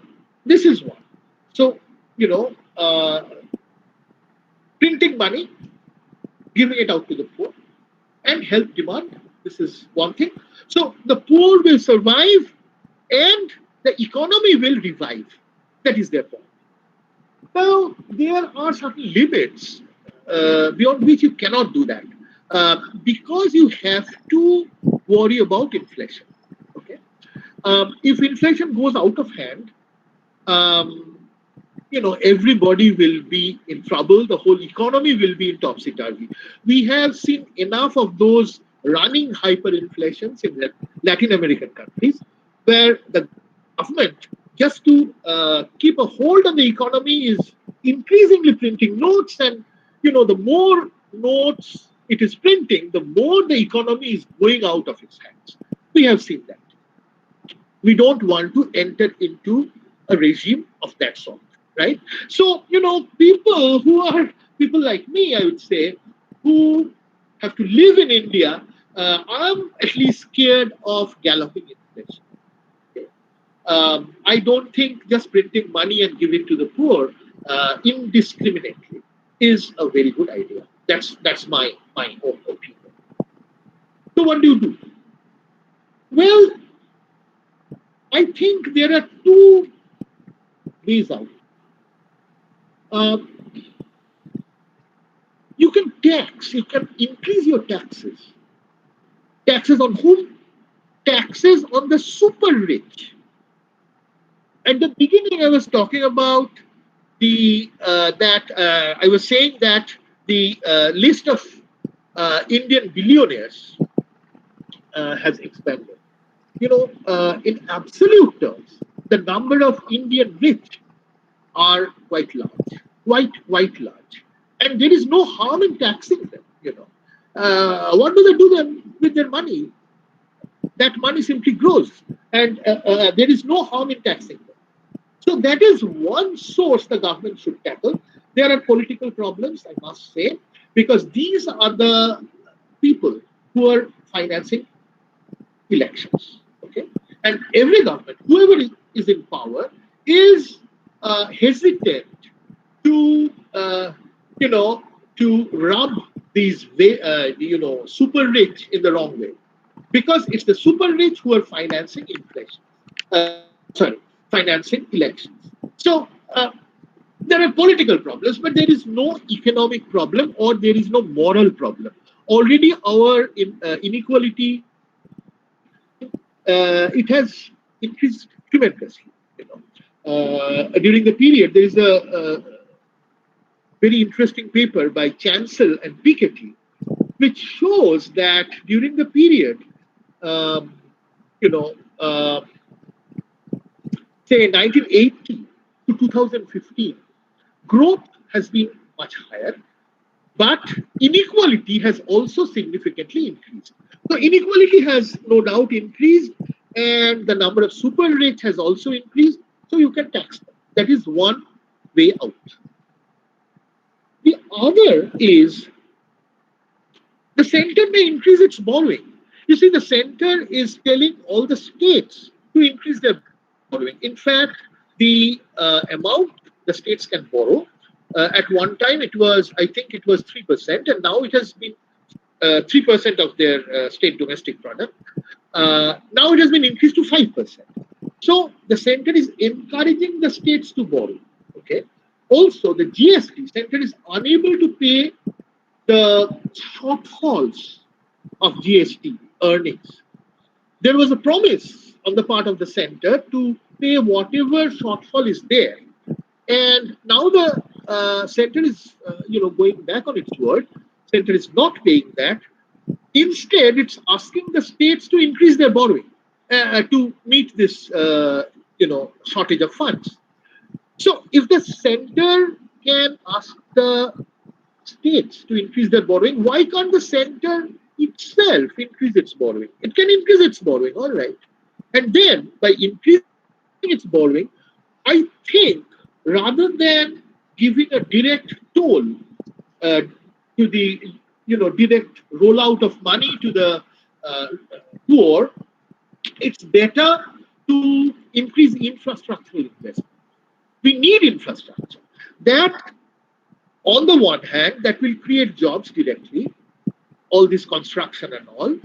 this is one. So printing money, giving it out to the poor, and help demand. This is one thing. So the poor will survive, and the economy will revive. That is their point. Now, there are certain limits beyond which you cannot do that, because you have to worry about inflation. Okay, if inflation goes out of hand, everybody will be in trouble. The whole economy will be in topsy-turvy. We have seen enough of those running hyperinflations in Latin American countries, where the government, just to keep a hold on the economy, is increasingly printing notes, and the more notes it is printing, the more the economy is going out of its hands. We have seen that. We don't want to enter into a regime of that sort, right? So people like me, I would say, who have to live in India, I'm at least scared of galloping inflation. I don't think just printing money and giving to the poor indiscriminately is a very good idea. That's my own opinion. So what do you do? Well, I think there are two ways out. You can tax. You can increase your taxes. Taxes on whom? Taxes on the super rich. At the beginning, I was talking about I was saying that the list of Indian billionaires has expanded. In absolute terms, the number of Indian rich are quite large, quite large, and there is no harm in taxing them. What do they do with their money? That money simply grows, and there is no harm in taxing them. So that is one source the government should tackle. There are political problems, I must say, because these are the people who are financing elections. Okay, and every government, whoever is in power, is hesitant to to rub these super rich in the wrong way. because it's the super rich who are financing inflation. Financing elections. So there are political problems, but there is no economic problem or there is no moral problem. Already our inequality, it has increased tremendously. During the period, there is a very interesting paper by Chancel and Piketty, which shows that during the period, you know, say 1980 to 2015, growth has been much higher, but inequality has also significantly increased. So inequality has no doubt increased, and the number of super rich has also increased. So you can tax them. That is one way out. The other is the center may increase its borrowing. You see, the center is telling all the states to increase their borrowing. In fact, the amount the states can borrow, at one time it was, I think it was 3%, and now it has been 3% of their state domestic product. Now it has been increased to 5%. So the center is encouraging the states to borrow. Okay. Also, the GST center is unable to pay the shortfalls of GST earnings. There was a promise on the part of the center to pay whatever shortfall is there, and now the center is, going back on its word. Center is not paying that. Instead, it's asking the states to increase their borrowing to meet this, shortage of funds. So, if the center can ask the states to increase their borrowing, why can't the center itself increase its borrowing? It can increase its borrowing, all right. And then by increasing its borrowing, I think rather than giving a direct toll to the direct rollout of money to the poor, it's better to increase infrastructural investment. We need infrastructure. That, on the one hand, that will create jobs directly, all this construction and all.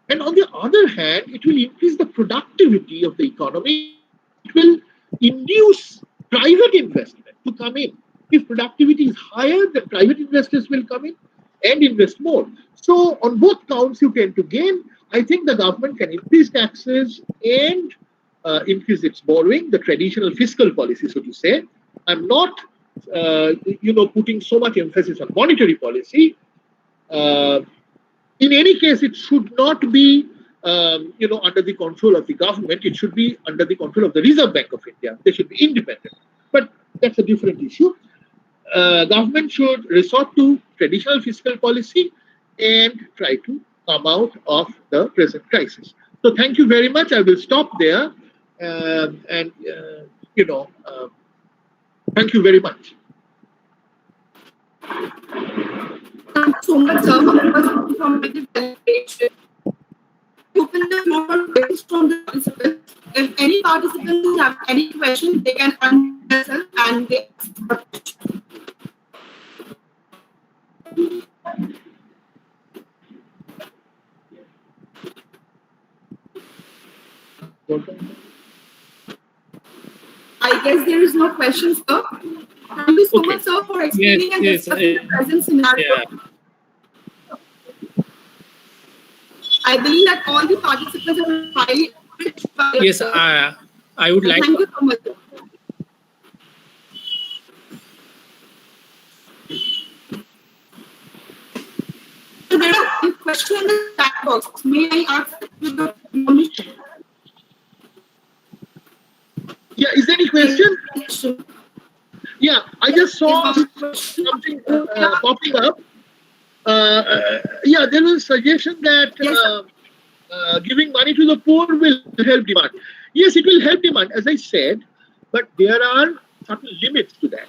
And on the other hand, it will increase the productivity of the economy. It will induce private investment to come in. If productivity is higher, then private investors will come in and invest more. So on both counts, you tend to gain. I think the government can increase taxes and increase its borrowing, the traditional fiscal policy, so to say. I'm not, putting so much emphasis on monetary policy. In any case, it should not be, under the control of the government. It should be under the control of the Reserve Bank of India. They should be independent. But that's a different issue. Government should resort to traditional fiscal policy and try to come out of the present crisis. So thank you very much. I will stop there. Thank you very much. Thank you so much, sir, for the informative presentation. Open the floor for questions from the participants. If any participants have any questions, they can unmute themselves and they ask the question. I guess there is no question, sir. Thank you so much, sir, for explaining and discussing the present scenario. Yeah. I believe that all the participants are highly encouraged by it. Yes, I would like. Thank you so much. So there are questions in the chat box. May I ask you the permission? Yeah, is there any question? Yeah, I just saw something popping up. Yeah, there was a suggestion that giving money to the poor will help demand. Yes, it will help demand, as I said, but there are certain limits to that.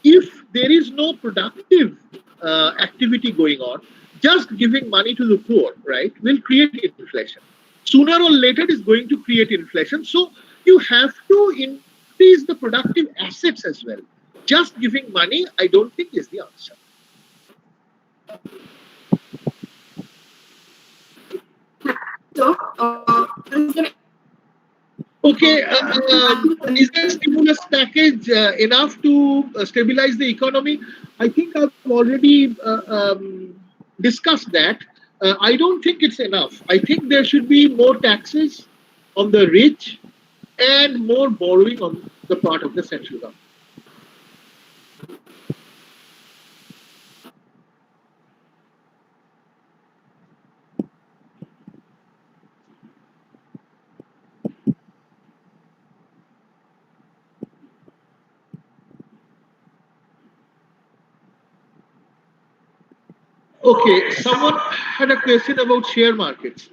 If there is no productive activity going on, just giving money to the poor, right, will create inflation. Sooner or later, it is going to create inflation. So you have to increase the productive assets as well. Just giving money, I don't think is the answer. So, Okay, is the stimulus package enough to stabilize the economy? I think I've already discussed that. I don't think it's enough. I think there should be more taxes on the rich and more borrowing on the part of the central government. Okay, someone had a question about share markets.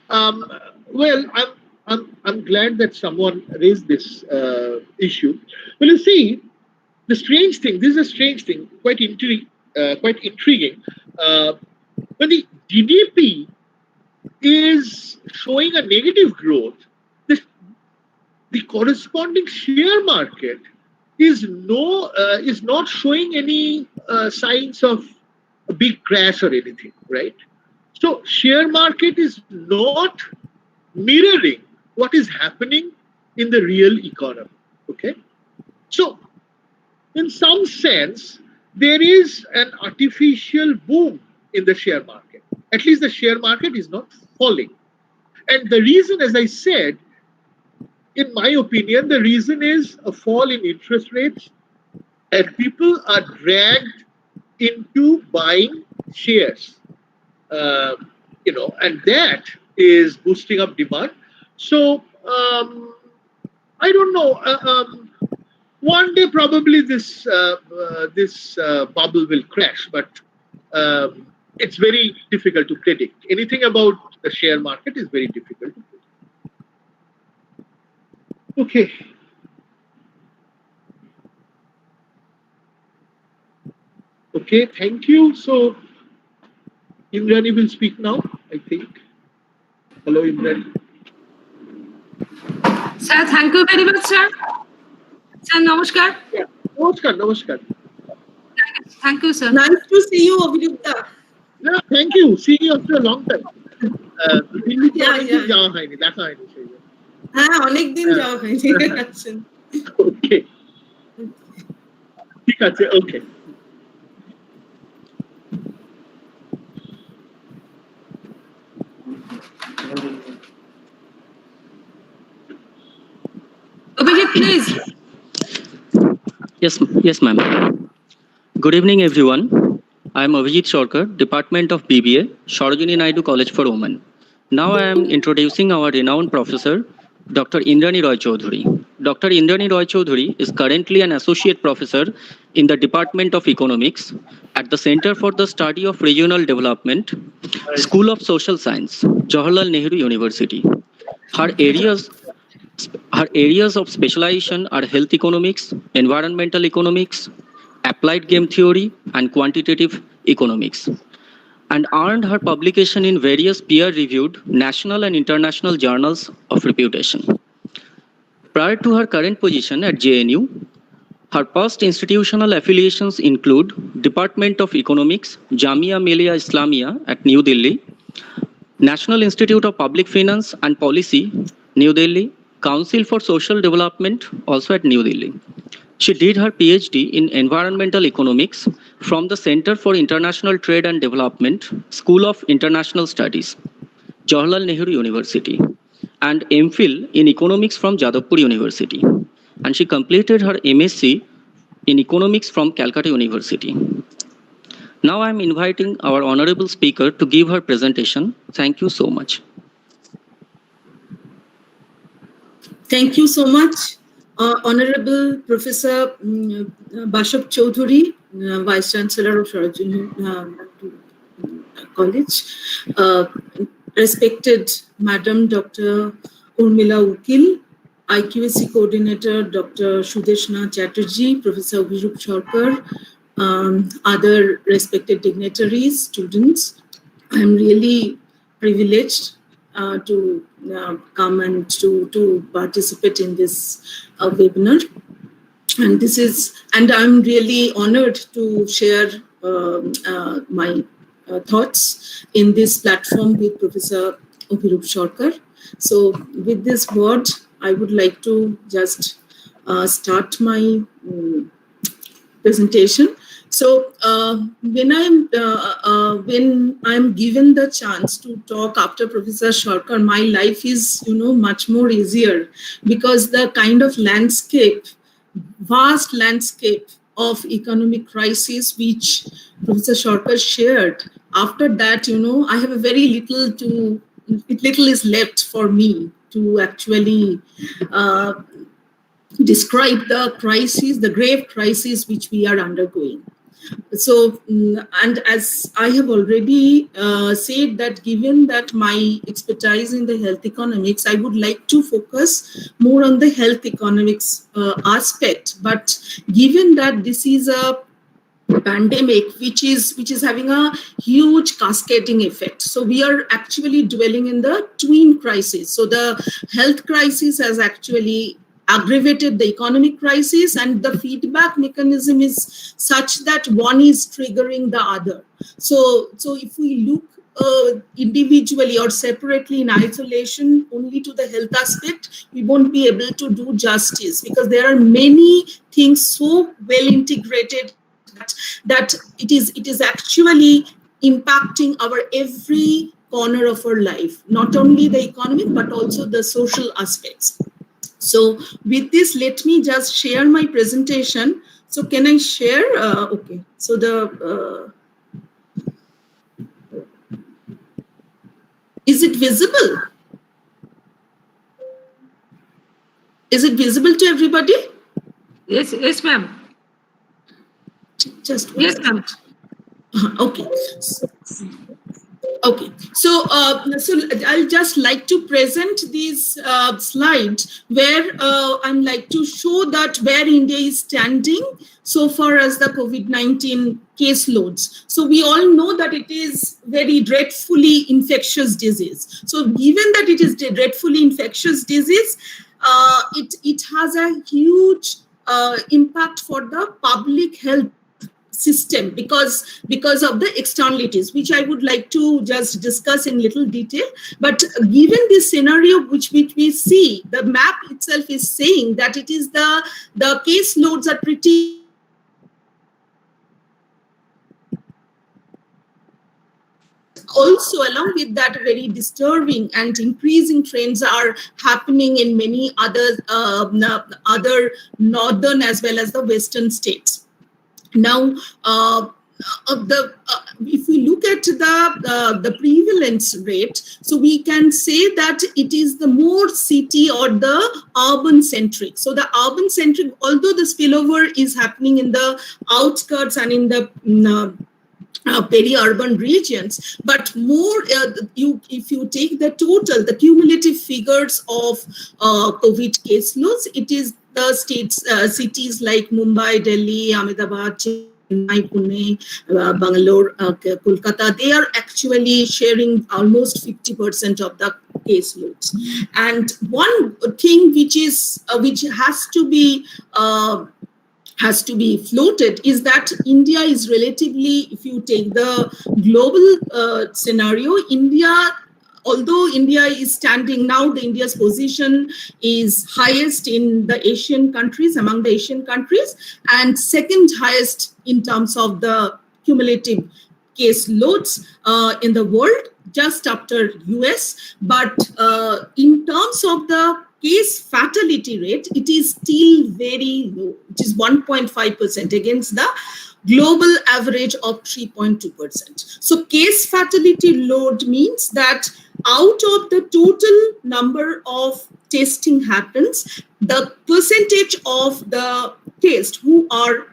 Um, well, I'm glad that someone raised this issue. Well, you see, the strange thing. This is a strange thing, quite intriguing. When the GDP is showing a negative growth, the, the corresponding share market is not showing any signs of a big crash or anything, right? So share market is not mirroring what is happening in the real economy. Okay, so in some sense, there is an artificial boom in the share market. At least the share market is not falling. And the reason, as I said, in my opinion, the reason is a fall in interest rates, and people are dragged into buying shares. Uh, and that is boosting up demand. So I don't know. One day probably this bubble will crash, but it's very difficult to predict. Anything about the share market is very difficult to predict. Okay. Okay, thank you. So Indrani will speak now, I think. Hello, Indrani. Sir, thank you very much, sir. Sir, namaskar. Yeah. Namaskar. Thank you, sir. Nice to see you, Abhijita. Yeah, thank you. See you after a long time. যাওয়া হয়নি, দেখা হয়নি সেই জন্য। হ্যাঁ, অনেকদিন যাওয়া হয়নি। Okay. ঠিক আছে, okay. Abhijit, please. Yes, ma'am. Good evening, everyone. I am Avijit Shorkar, Department of BBA, Sarojini Naidu College for Women. Now I am introducing our renowned professor, Dr. Indrani Raj Chaudhary. Dr. Indrani Raj Chaudhary is currently an associate professor in the Department of Economics at the Center for the Study of Regional Development, School of Social Science, Jawaharlal Nehru University. Her areas of specialization are health economics, environmental economics, applied game theory, and quantitative economics, and earned her publication in various peer-reviewed national and international journals of reputation. Prior to her current position at JNU, her past institutional affiliations include Department of Economics, Jamia Millia Islamia at New Delhi, National Institute of Public Finance and Policy, New Delhi, Council for Social Development, also at New Delhi. She did her PhD in Environmental Economics from the Center for International Trade and Development, School of International Studies, Jawaharlal Nehru University, and MPhil in Economics from Jadavpur University. And she completed her MSc in Economics from Calcutta University. Now I am inviting our honorable speaker to give her presentation. Thank you so much. Thank you so much, Honorable Professor Bashop Chaudhary, Vice Chancellor of Sarojini College, respected Madam Dr. Urmila Ukil, IQAC Coordinator Dr. Sudeshna Chatterjee, Professor Virup Shorkar, other respected dignitaries, students. I'm really privileged to come and to participate in this webinar, and I'm really honored to share my thoughts in this platform with Professor Opirup Sarkar. So with this word, I would like to just start my presentation. So when I'm given the chance to talk after Professor Sarkar, my life is much more easier, because the kind of landscape, vast landscape of economic crisis which Professor Sarkar shared. After that, I have a very little is left for me to actually describe the crisis, the grave crisis which we are undergoing. So, and as I have already said, that given that my expertise in the health economics, I would like to focus more on the health economics aspect. But given that this is a pandemic which is having a huge cascading effect, so we are actually dwelling in the twin crisis. So the health crisis has actually aggravated the economic crisis, and the feedback mechanism is such that one is triggering the other. So if we look individually or separately in isolation only to the health aspect, we won't be able to do justice, because there are many things so well integrated that it is actually impacting our every corner of our life, not only the economic but also the social aspects. So with this, let me just share my presentation. So can I share? Okay. So is it visible? Is it visible to everybody? Yes, ma'am. Just yes, ma'am. Okay. Okay, so I'll just like to present these slides where I'm like to show that where India is standing so far as the COVID-19 case loads. So we all know that it is very dreadfully infectious disease. So given that it is dreadfully infectious disease, it has a huge impact for the public health system because of the externalities, which I would like to just discuss in little detail. But given this scenario which we see, the map itself is saying that it is the case loads are pretty also, along with that, very disturbing and increasing trends are happening in many other northern as well as the western states. Now, if we look at the prevalence rate, so we can say that it is the more city or the urban centric. So the urban centric, although the spillover is happening in the outskirts and in the peri-urban regions, but more if you take the total, the cumulative figures of COVID case loads, it is the cities like Mumbai, Delhi, Ahmedabad, Chennai, Pune, Bangalore, Kolkata, they are actually sharing almost 50% of the case loads. And one thing which has to be floated is that India is relatively, if you take the global scenario, although India is standing now, India's position is highest in the Asian countries, among the Asian countries, and second highest in terms of the cumulative case loads in the world, just after US. But in terms of the case fatality rate, it is still very low, which is 1.5% against the global average of 3.2%. So case fatality load means that out of the total number of testing happens, the percentage of the test who are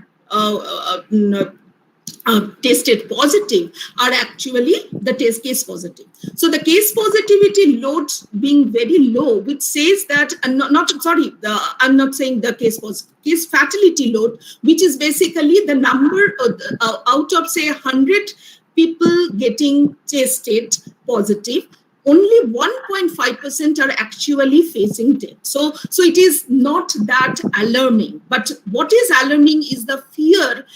tested positive are actually the test case positive. So the case positivity loads being very low, which says that, I'm not saying the case fatality load, which is basically the number out of say 100 people getting tested positive, only 1.5% are actually facing death. So it is not that alarming. But what is alarming is the fear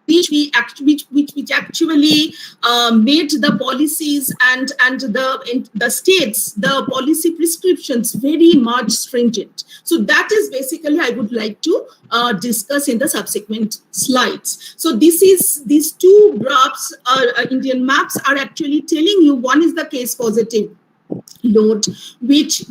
which actually made the policies and the states, the policy prescriptions very much stringent. So that is basically I would like to discuss in the subsequent slides. So these two graphs, Indian maps, are actually telling you, one is the case positive load, which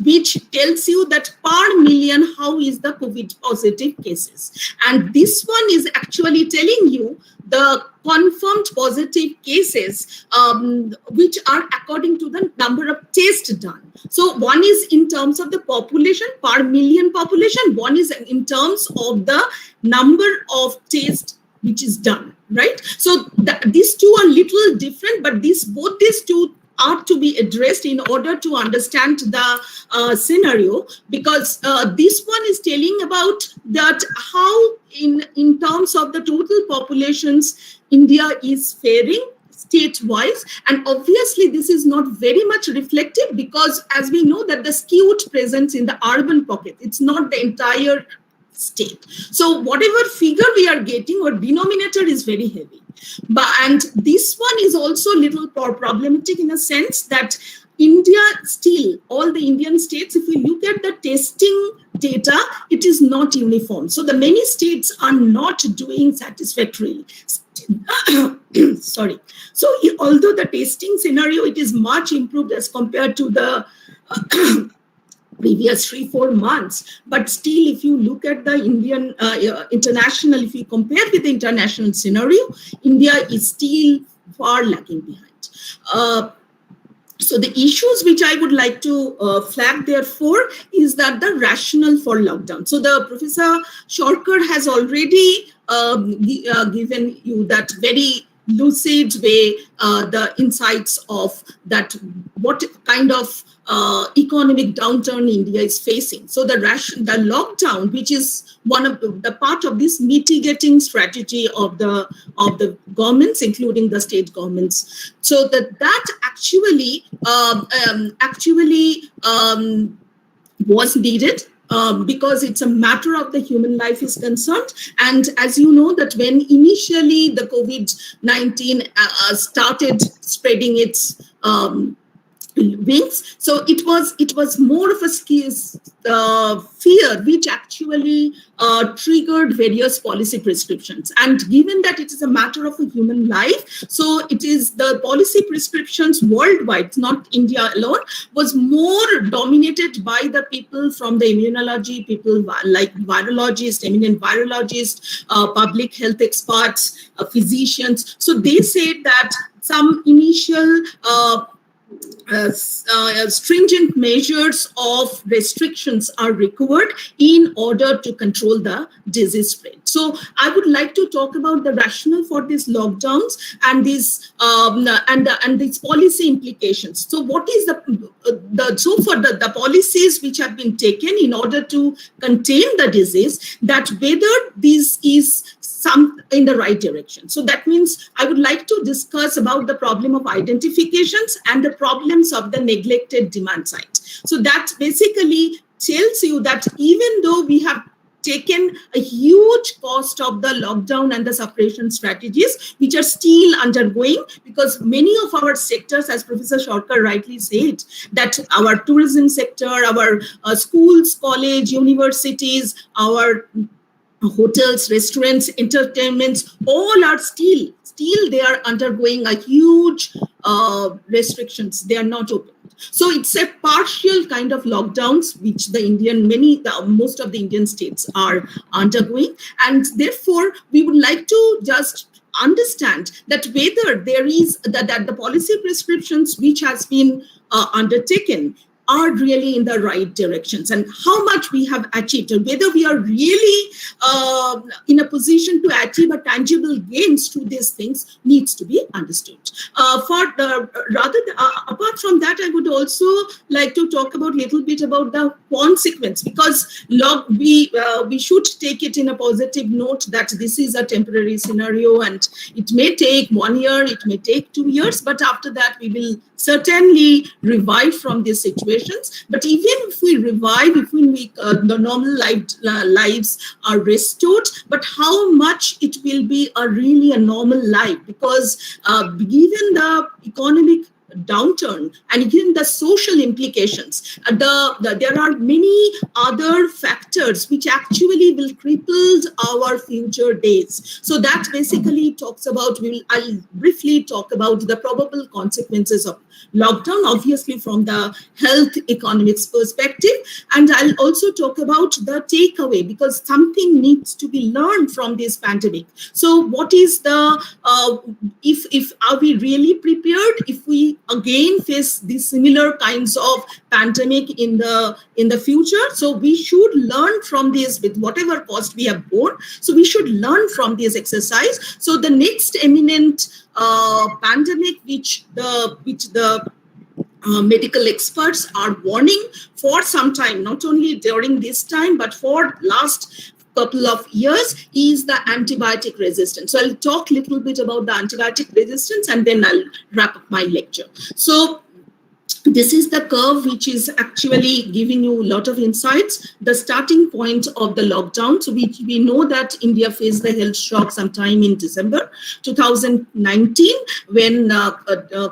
tells you that per million how is the COVID positive cases, and this one is actually telling you the confirmed positive cases, which are according to the number of tests done. So one is in terms of the population, per million population, one is in terms of the number of tests which is done, right? So these two are little different, but both these two are to be addressed in order to understand the scenario, because this one is telling about that how in terms of the total populations India is faring state-wise, and obviously this is not very much reflective, because as we know that the skewed presence in the urban pocket, it's not the entire state. So whatever figure we are getting, our denominator is very heavy. And this one is also a little more problematic in a sense that India still, all the Indian states, if we look at the testing data, it is not uniform. So the many states are not doing satisfactorily. Sorry. So although the testing scenario, it is much improved as compared to the previous 3-4 months, but still if you look at the Indian international, if you compare with the international scenario, India is still far lagging behind. So the issues which I would like to flag therefore is that the rationale for lockdown. So the Professor Sarkar has already given you that very lucid way, the insights of that what kind of economic downturn India is facing. So the lockdown, which is one of the part of this mitigating strategy of the governments, including the state governments. So that actually was needed. Because it's a matter of the human life is concerned. And as you know that when initially the COVID-19 started spreading its wings, so it was more of a fear which actually triggered various policy prescriptions. And given that it is a matter of a human life, so it is the policy prescriptions worldwide, not India alone, was more dominated by the people from the immunology, people like virologists, eminent virologists, public health experts, physicians. So they said that some initial stringent measures of restrictions are required in order to control the disease spread. So I would like to talk about the rationale for these lockdowns and these and these policy implications. So what is the policies which have been taken in order to contain the disease, that whether this is some in the right direction. So that means I would like to discuss about the problem of identifications and the problems of the neglected demand side. So that basically tells you that even though we have taken a huge cost of the lockdown and the suppression strategies, which are still undergoing, because many of our sectors, as Professor Sarkar rightly said, that our tourism sector, our schools, college, universities, our hotels, restaurants, entertainments, all are still they are undergoing a huge restrictions. They are not open. So it's a partial kind of lockdowns which most of the Indian states are undergoing, and therefore we would like to just understand that whether there is that the policy prescriptions which has been undertaken are really in the right directions, and how much we have achieved, or whether we are really in a position to achieve a tangible gains through these things needs to be understood. Apart from that, I would also like to talk about a little bit about the consequence, because we should take it in a positive note that this is a temporary scenario and it may take 1 year, it may take 2 years, but after that we will certainly revive from this situation. situations. But even if we revive, if the normal lives are restored, but how much it will be really a normal life, because given the economic downturn and given the social implications, there are many other factors which actually will cripple our future days. So that basically talks about, I'll briefly talk about the probable consequences of lockdown, obviously from the health economics perspective, and I'll also talk about the takeaway, because something needs to be learned from this pandemic. So what is the if are we really prepared if we again face these similar kinds of pandemic in the future? So we should learn from this with whatever cost we have borne. So we should learn from this exercise. So the next eminent pandemic which the medical experts are warning for some time, not only during this time but for last couple of years, is the antibiotic resistance. So I'll talk a little bit about the antibiotic resistance and then I'll wrap up my lecture. So this is the curve which is actually giving you a lot of insights. The starting point of the lockdown. So we know that India faced the health shock sometime in December 2019 when a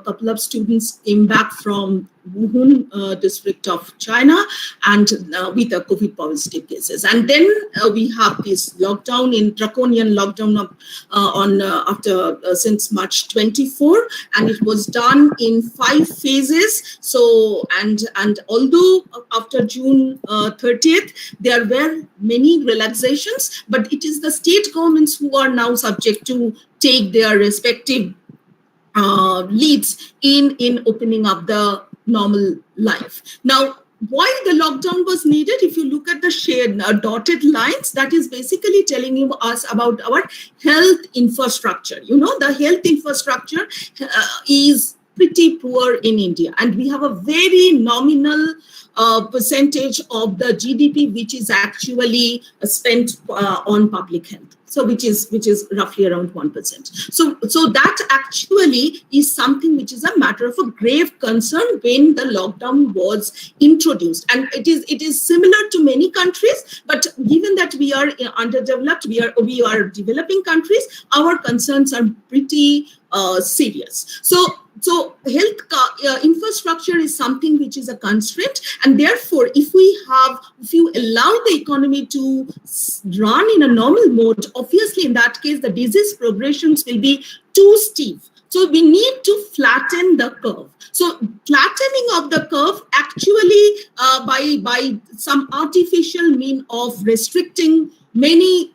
couple of students came back from Wuhan district of China and with the COVID positive cases. And then we have this lockdown, in draconian lockdown after since March 24, and it was done in 5 phases. So and although after June 30th there were many relaxations, but it is the state governments who are now subject to take their respective leads in opening up the normal life. Now, why the lockdown was needed? If you look at the shared dotted lines, that is basically telling us about our health infrastructure. You know, the health infrastructure is pretty poor in India, and we have a very nominal percentage of the GDP which is actually spent on public health. So which is roughly around 1%. So that actually is something which is a matter of a grave concern when the lockdown was introduced, and it is similar to many countries. But given that we are underdeveloped, we are developing countries, our concerns are pretty serious. So health infrastructure is something which is a constraint, and therefore, if you allow the economy to run in a normal mode, obviously in that case the disease progressions will be too steep. So we need to flatten the curve. So flattening of the curve actually by some artificial mean of restricting many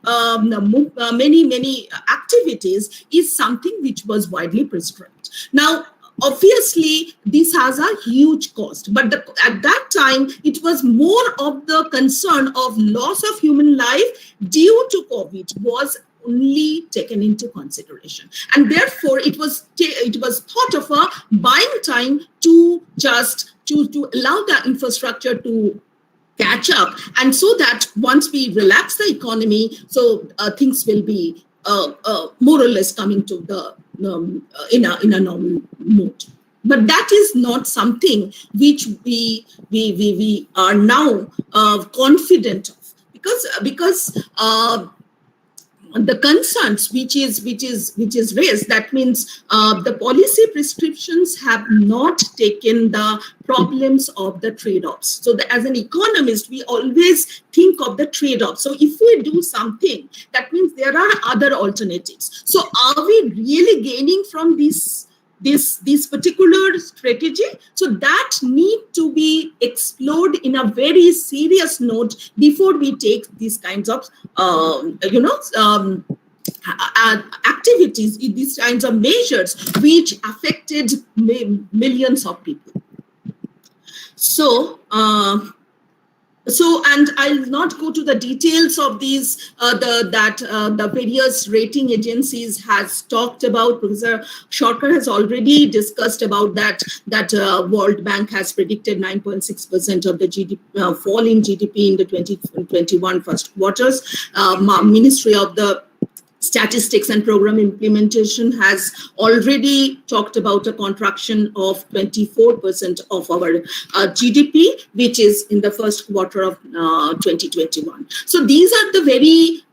activities is something which was widely prescribed. Now, obviously, this has a huge cost, but at that time, it was more of the concern of loss of human life due to COVID was only taken into consideration, and therefore it was thought of a buying time to allow the infrastructure to catch up, and so that once we relax the economy, so things will be more or less coming to the in a normal mode. But that is not something which we are now confident of, because the concerns which is raised, that means the policy prescriptions have not taken the problems of the trade-offs. So as an economist, we always think of the trade-offs. So if we do something, that means there are other alternatives. So are we really gaining from this particular strategy? So that need to be explored in a very serious note before we take these kinds of activities, these kinds of measures which affected millions of people. So, and I'll not go to the details of these, the various rating agencies has talked about. Professor Shorkar has already discussed about that World Bank has predicted 9.6% of the GDP, fall in GDP in the 2021 first quarters. Ministry of the Statistics and Program Implementation has already talked about a contraction of 24% of our GDP, which is in the first quarter of 2021. So these are the very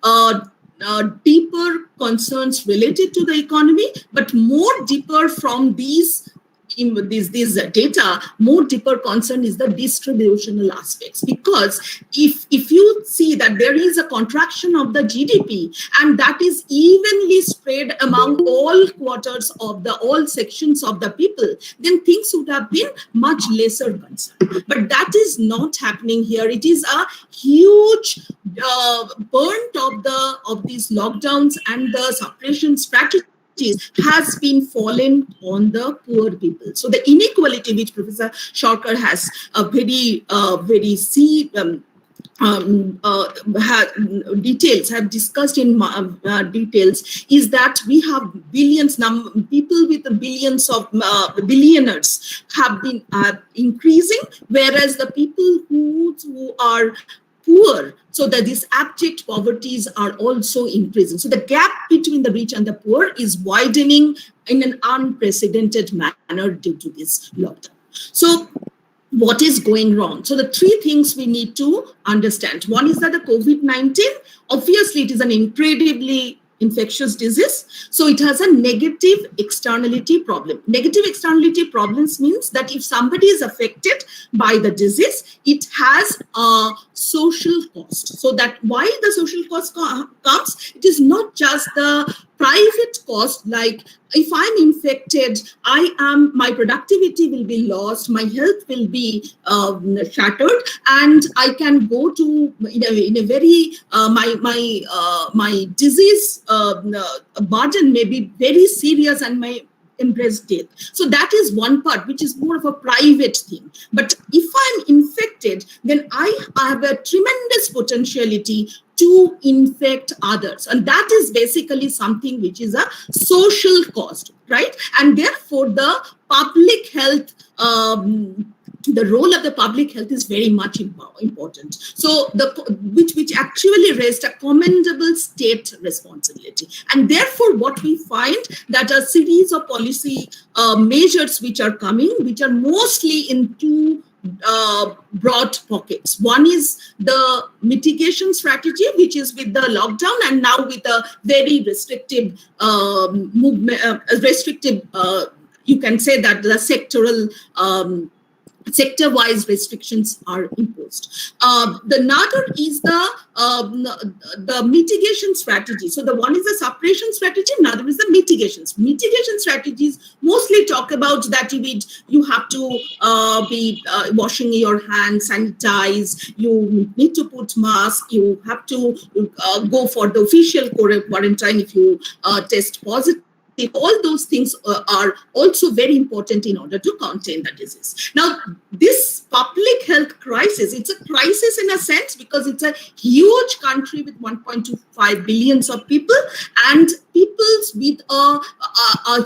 deeper concerns related to the economy, but more deeper from these data, more deeper concern is the distributional aspects, because if you see that there is a contraction of the GDP and that is evenly spread among all quarters of all sections of the people, then things would have been much lesser concern. But that is not happening here. It is a huge burnt of these lockdowns and the suppression strategy has been fallen on the poor people. So the inequality which Professor Sharkar has have discussed in details is that we have people with billions of billionaires have been increasing, whereas the people who are poor, so that these abject poverties are also increasing. So the gap between the rich and the poor is widening in an unprecedented manner due to this lockdown. So what is going wrong? So the three things we need to understand. One is that the COVID-19, obviously it is an incredibly infectious disease. So it has a negative externality problem. Negative externality problems means that if somebody is affected by the disease, it has a social cost. So that why the social cost comes, it is not just the private cost, like if I'm infected, my productivity will be lost, my health will be shattered, and I can go to in a very my disease burden may be very serious and may embrace death. So that is one part, which is more of a private thing. But if I'm infected, then I have a tremendous potentiality to infect others. And that is basically something which is a social cost, right? And therefore, the public health, the role of the public health is very much important. So which actually raised a commendable state responsibility. And therefore, what we find that a series of policy measures which are coming, which are mostly in two broad pockets. One is the mitigation strategy, which is with the lockdown and now with a very restrictive movement, you can say that the sector-wise restrictions are imposed. The another is the mitigation strategy. So the one is the suppression strategy, another is the mitigations. Mitigation strategies mostly talk about that you have to be washing your hands, sanitize, you need to put mask, you have to go for the official quarantine if you test positive. All those things are also very important in order to contain the disease. Now, this public health crisis, it's a crisis in a sense because it's a huge country with 1.25 billion of people, and peoples with a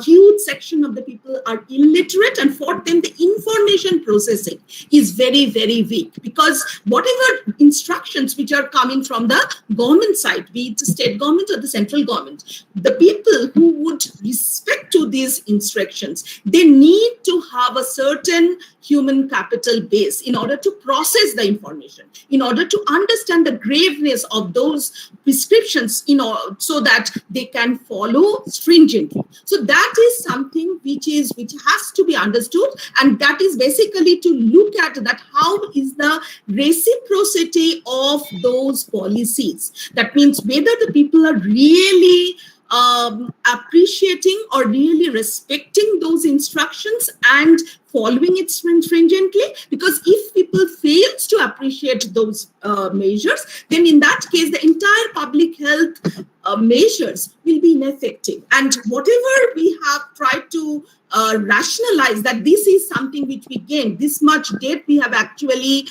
huge section of the people are illiterate, and for them the information processing is very, very weak, because whatever instructions which are coming from the government side, be it the state government or the central government, the people who would respect to these instructions, they need to have a certain human capital base in order to process the information, in order to understand the graveness of those prescriptions, so that they can follow stringently. So that is something which has to be understood, and that is basically to look at that how is the reciprocity of those policies. That means whether the people are really appreciating or really respecting those instructions and following it stringently, because if people fail to appreciate those measures, then in that case the entire public health measures will be ineffective. And whatever we have tried to rationalize that this is something which we gained, this much debt we have actually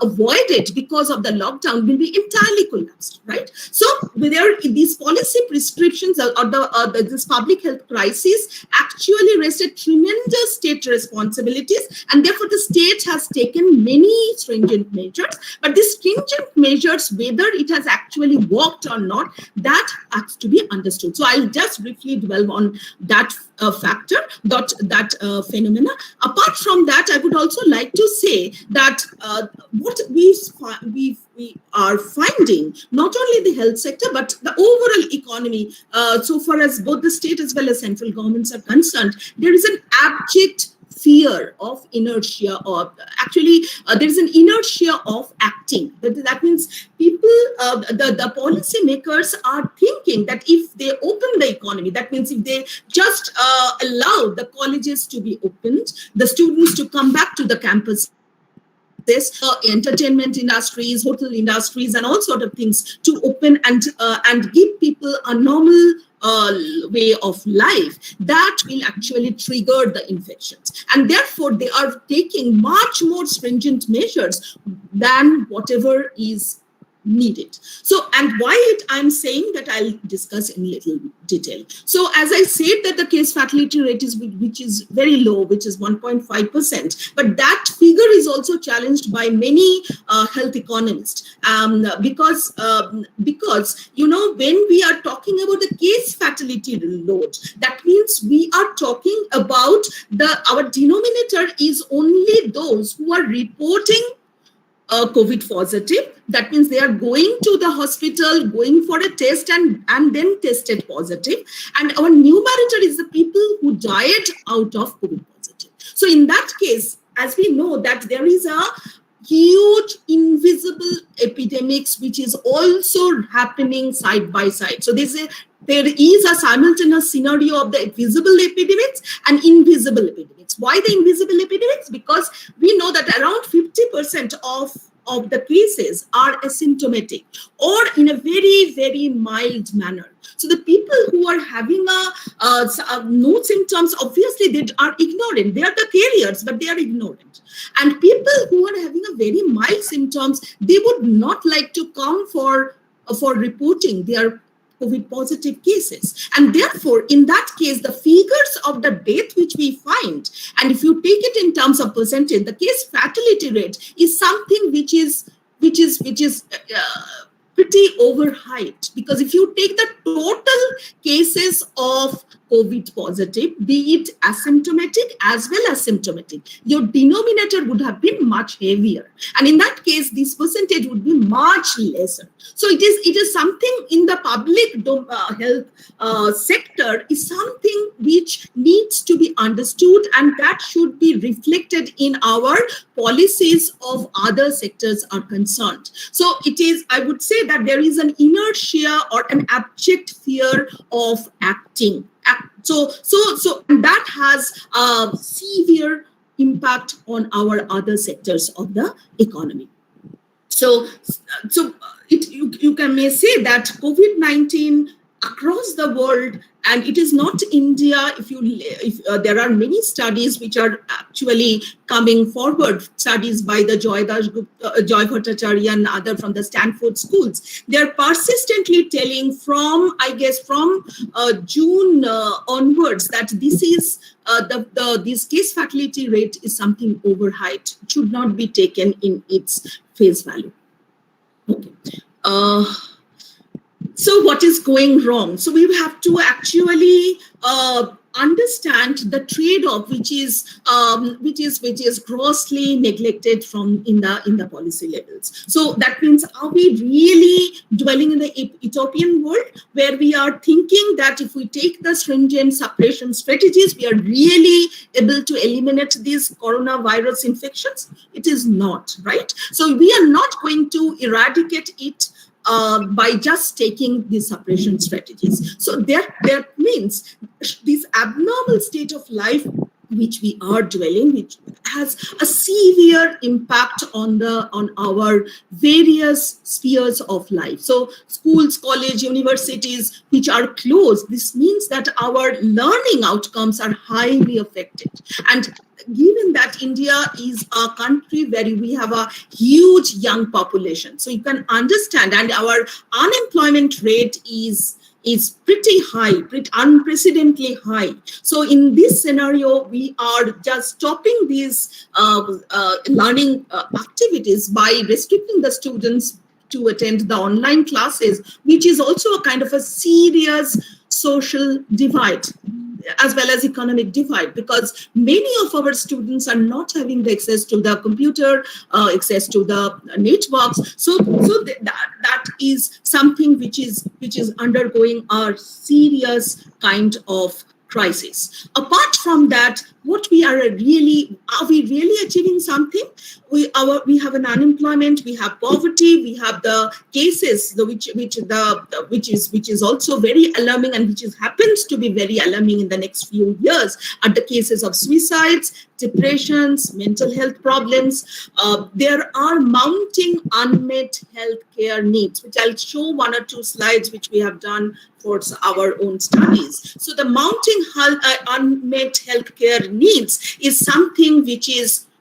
avoided because of the lockdown, will be entirely collapsed, right? So whether these policy prescriptions or this public health crisis actually rested tremendous state responsibilities, and therefore the state has taken many stringent measures. But these stringent measures, whether it has actually worked or not, that has to be understood. So I'll just briefly dwell on that factor, that phenomena. Apart from that, I would also like to say that what we are finding, not only the health sector, but the overall economy, so far as both the state as well as central governments are concerned, there is an abject fear of inertia, or actually there is an inertia of acting. That means people, the policy makers are thinking that if they open the economy, that means if they just allow the colleges to be opened, the students to come back to the campus, this entertainment industries, hotel industries, and all sort of things to open and give people a normal way of life, that will actually trigger the infections. And therefore, they are taking much more stringent measures than whatever is needed. So, and why I'm saying that, I'll discuss in little detail. So, as I said, that the case fatality rate is, which is very low, which is 1.5%, but that figure is also challenged by many health economists, because you know, when we are talking about the case fatality load, that means we are talking about our denominator is only those who are reporting COVID positive. That means they are going to the hospital, going for a test and then tested positive. And our numerator is the people who died out of COVID positive. So in that case, as we know that there is a huge invisible epidemics which is also happening side by side. So there is a simultaneous scenario of the visible epidemics and invisible epidemics. Why the invisible epidemics? Because we know that around 50% of the cases are asymptomatic or in a very, very mild manner. So the people who are having no symptoms, obviously they are ignorant. They are the carriers, but they are ignorant. And people who are having a very mild symptoms, they would not like to come for reporting their COVID positive cases. And therefore, in that case, the figures of the death which we find, and if you take it in terms of percentage, the case fatality rate is something which is pretty overhyped. Because if you take the total cases of COVID positive, be it asymptomatic as well as symptomatic, your denominator would have been much heavier. And in that case, this percentage would be much lesser. So it is something in the public health sector is something which needs to be understood, and that should be reflected in our policies of other sectors are concerned. So it is, I would say that there is an inertia or an abject fear of acting. So that has a severe impact on our other sectors of the economy. So you may say that COVID-19 across the world, and it is not India. If there are many studies which are actually coming forward, studies by the Joy Bhattacharya and other from the Stanford schools, they are persistently telling from June onwards that this is this case fatality rate is something overhyped. It should not be taken in its face value. Okay. So what is going wrong? So we have to actually understand the trade-off, which is grossly neglected from in the policy levels. So that means, are we really dwelling in the utopian world where we are thinking that if we take the stringent suppression strategies, we are really able to eliminate these coronavirus infections? It is not, right? So we are not going to eradicate it by just taking these suppression strategies. So that means this abnormal state of life which we are dwelling, which has a severe impact on our various spheres of life. So schools, college, universities which are closed, this means that our learning outcomes are highly affected. And given that India is a country where we have a huge young population, so you can understand, and our unemployment rate is pretty high, pretty unprecedentedly high. So in this scenario, we are just stopping these learning activities by restricting the students to attend the online classes, which is also a kind of a serious social divide as well as economic divide, because many of our students are not having the access to the computer, access to the networks. So that is something which is undergoing a serious kind of crisis. Apart from that, what are we really achieving something? We have an unemployment, we have poverty, we have the cases which is also very alarming, and which happens to be very alarming in the next few years, are the cases of suicides, depressions, mental health problems. There are mounting unmet healthcare needs, which I'll show one or two slides which we have done for our own studies. So the mounting unmet healthcare needs is something which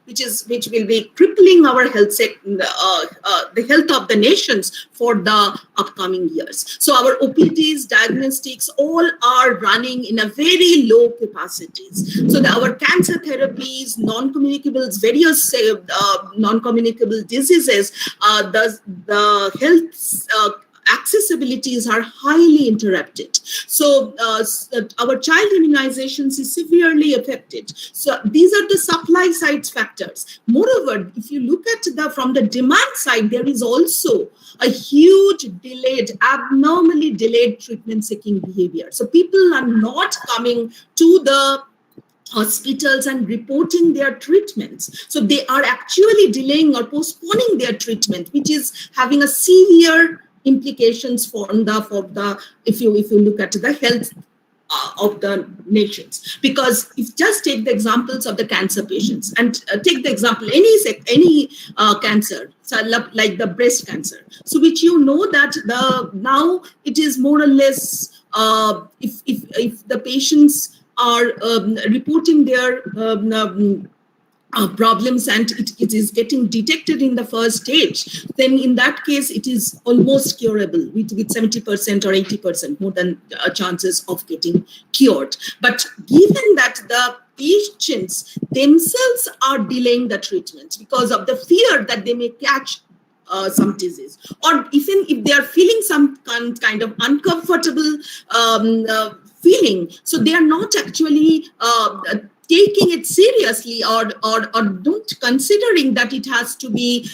will be crippling our health the health of the nations for the upcoming years. So our OPDs, diagnostics, all are running in a very low capacities. So our cancer therapies, non-communicables, various non-communicable diseases, the health accessibilities are highly interrupted. So our child immunizations is severely affected. So these are the supply side factors. Moreover, if you look at from the demand side, there is also a huge abnormally delayed treatment seeking behavior. So people are not coming to the hospitals and reporting their treatments. So they are actually delaying or postponing their treatment, which is having a severe implications for the if you look at the health of the nations. Because if just take the examples of the cancer patients, and take the example any cancer, so like the breast cancer, so which that now it is more or less if the patients are reporting their problems, and it is getting detected in the first stage, then in that case it is almost curable with 70% or 80% more than chances of getting cured. But given that the patients themselves are delaying the treatment because of the fear that they may catch some disease, or even if they are feeling some kind of uncomfortable feeling, so they are not actually taking it seriously, or don't considering that it has to be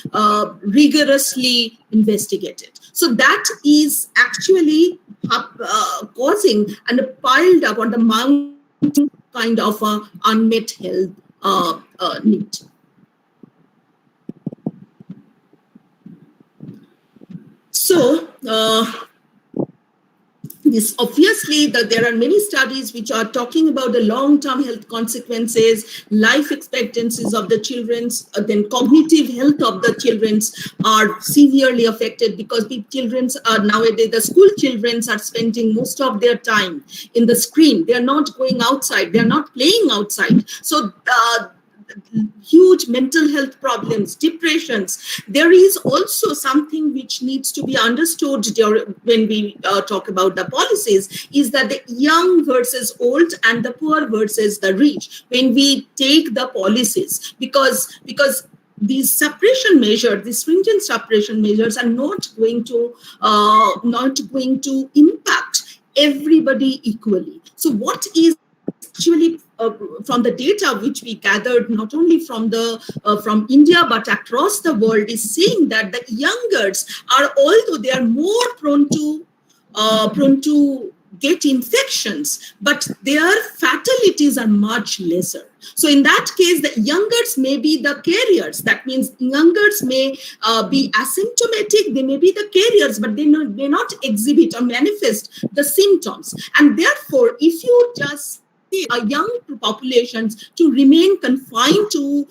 rigorously investigated. So that is actually causing and piled up on the mounting kind of unmet health need. So this obviously there are many studies which are talking about the long-term health consequences, life expectancies of the children's, then cognitive health of the children's are severely affected, because the children's are nowadays, the school children's are spending most of their time in the screen. They are not going outside. They are not playing outside. So huge mental health problems, depressions. There is also something which needs to be understood when we talk about the policies, is that the young versus old and the poor versus the rich, when we take the policies, because these suppression measures, these stringent suppression measures are not going to impact everybody equally. So what is actually from the data which we gathered not only from India but across the world, is saying that the youngers are, although they are more prone to get infections, but their fatalities are much lesser. So in that case, the youngers may be the carriers. That means youngers may be asymptomatic. They may be the carriers, but they may not exhibit or manifest the symptoms. And therefore, if you just young populations to remain confined to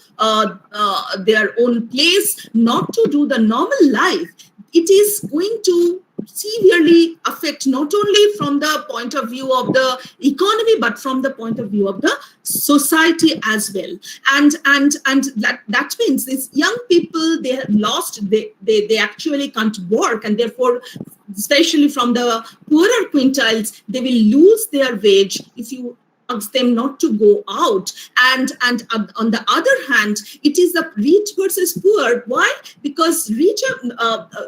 their own place, not to do the normal life, it is going to severely affect not only from the point of view of the economy, but from the point of view of the society as well. And that means these young people, they have lost, they actually can't work, and therefore, especially from the poorer quintiles, they will lose their wage if you ask them not to go out. And on the other hand, it is the rich versus poor. Why? Because richer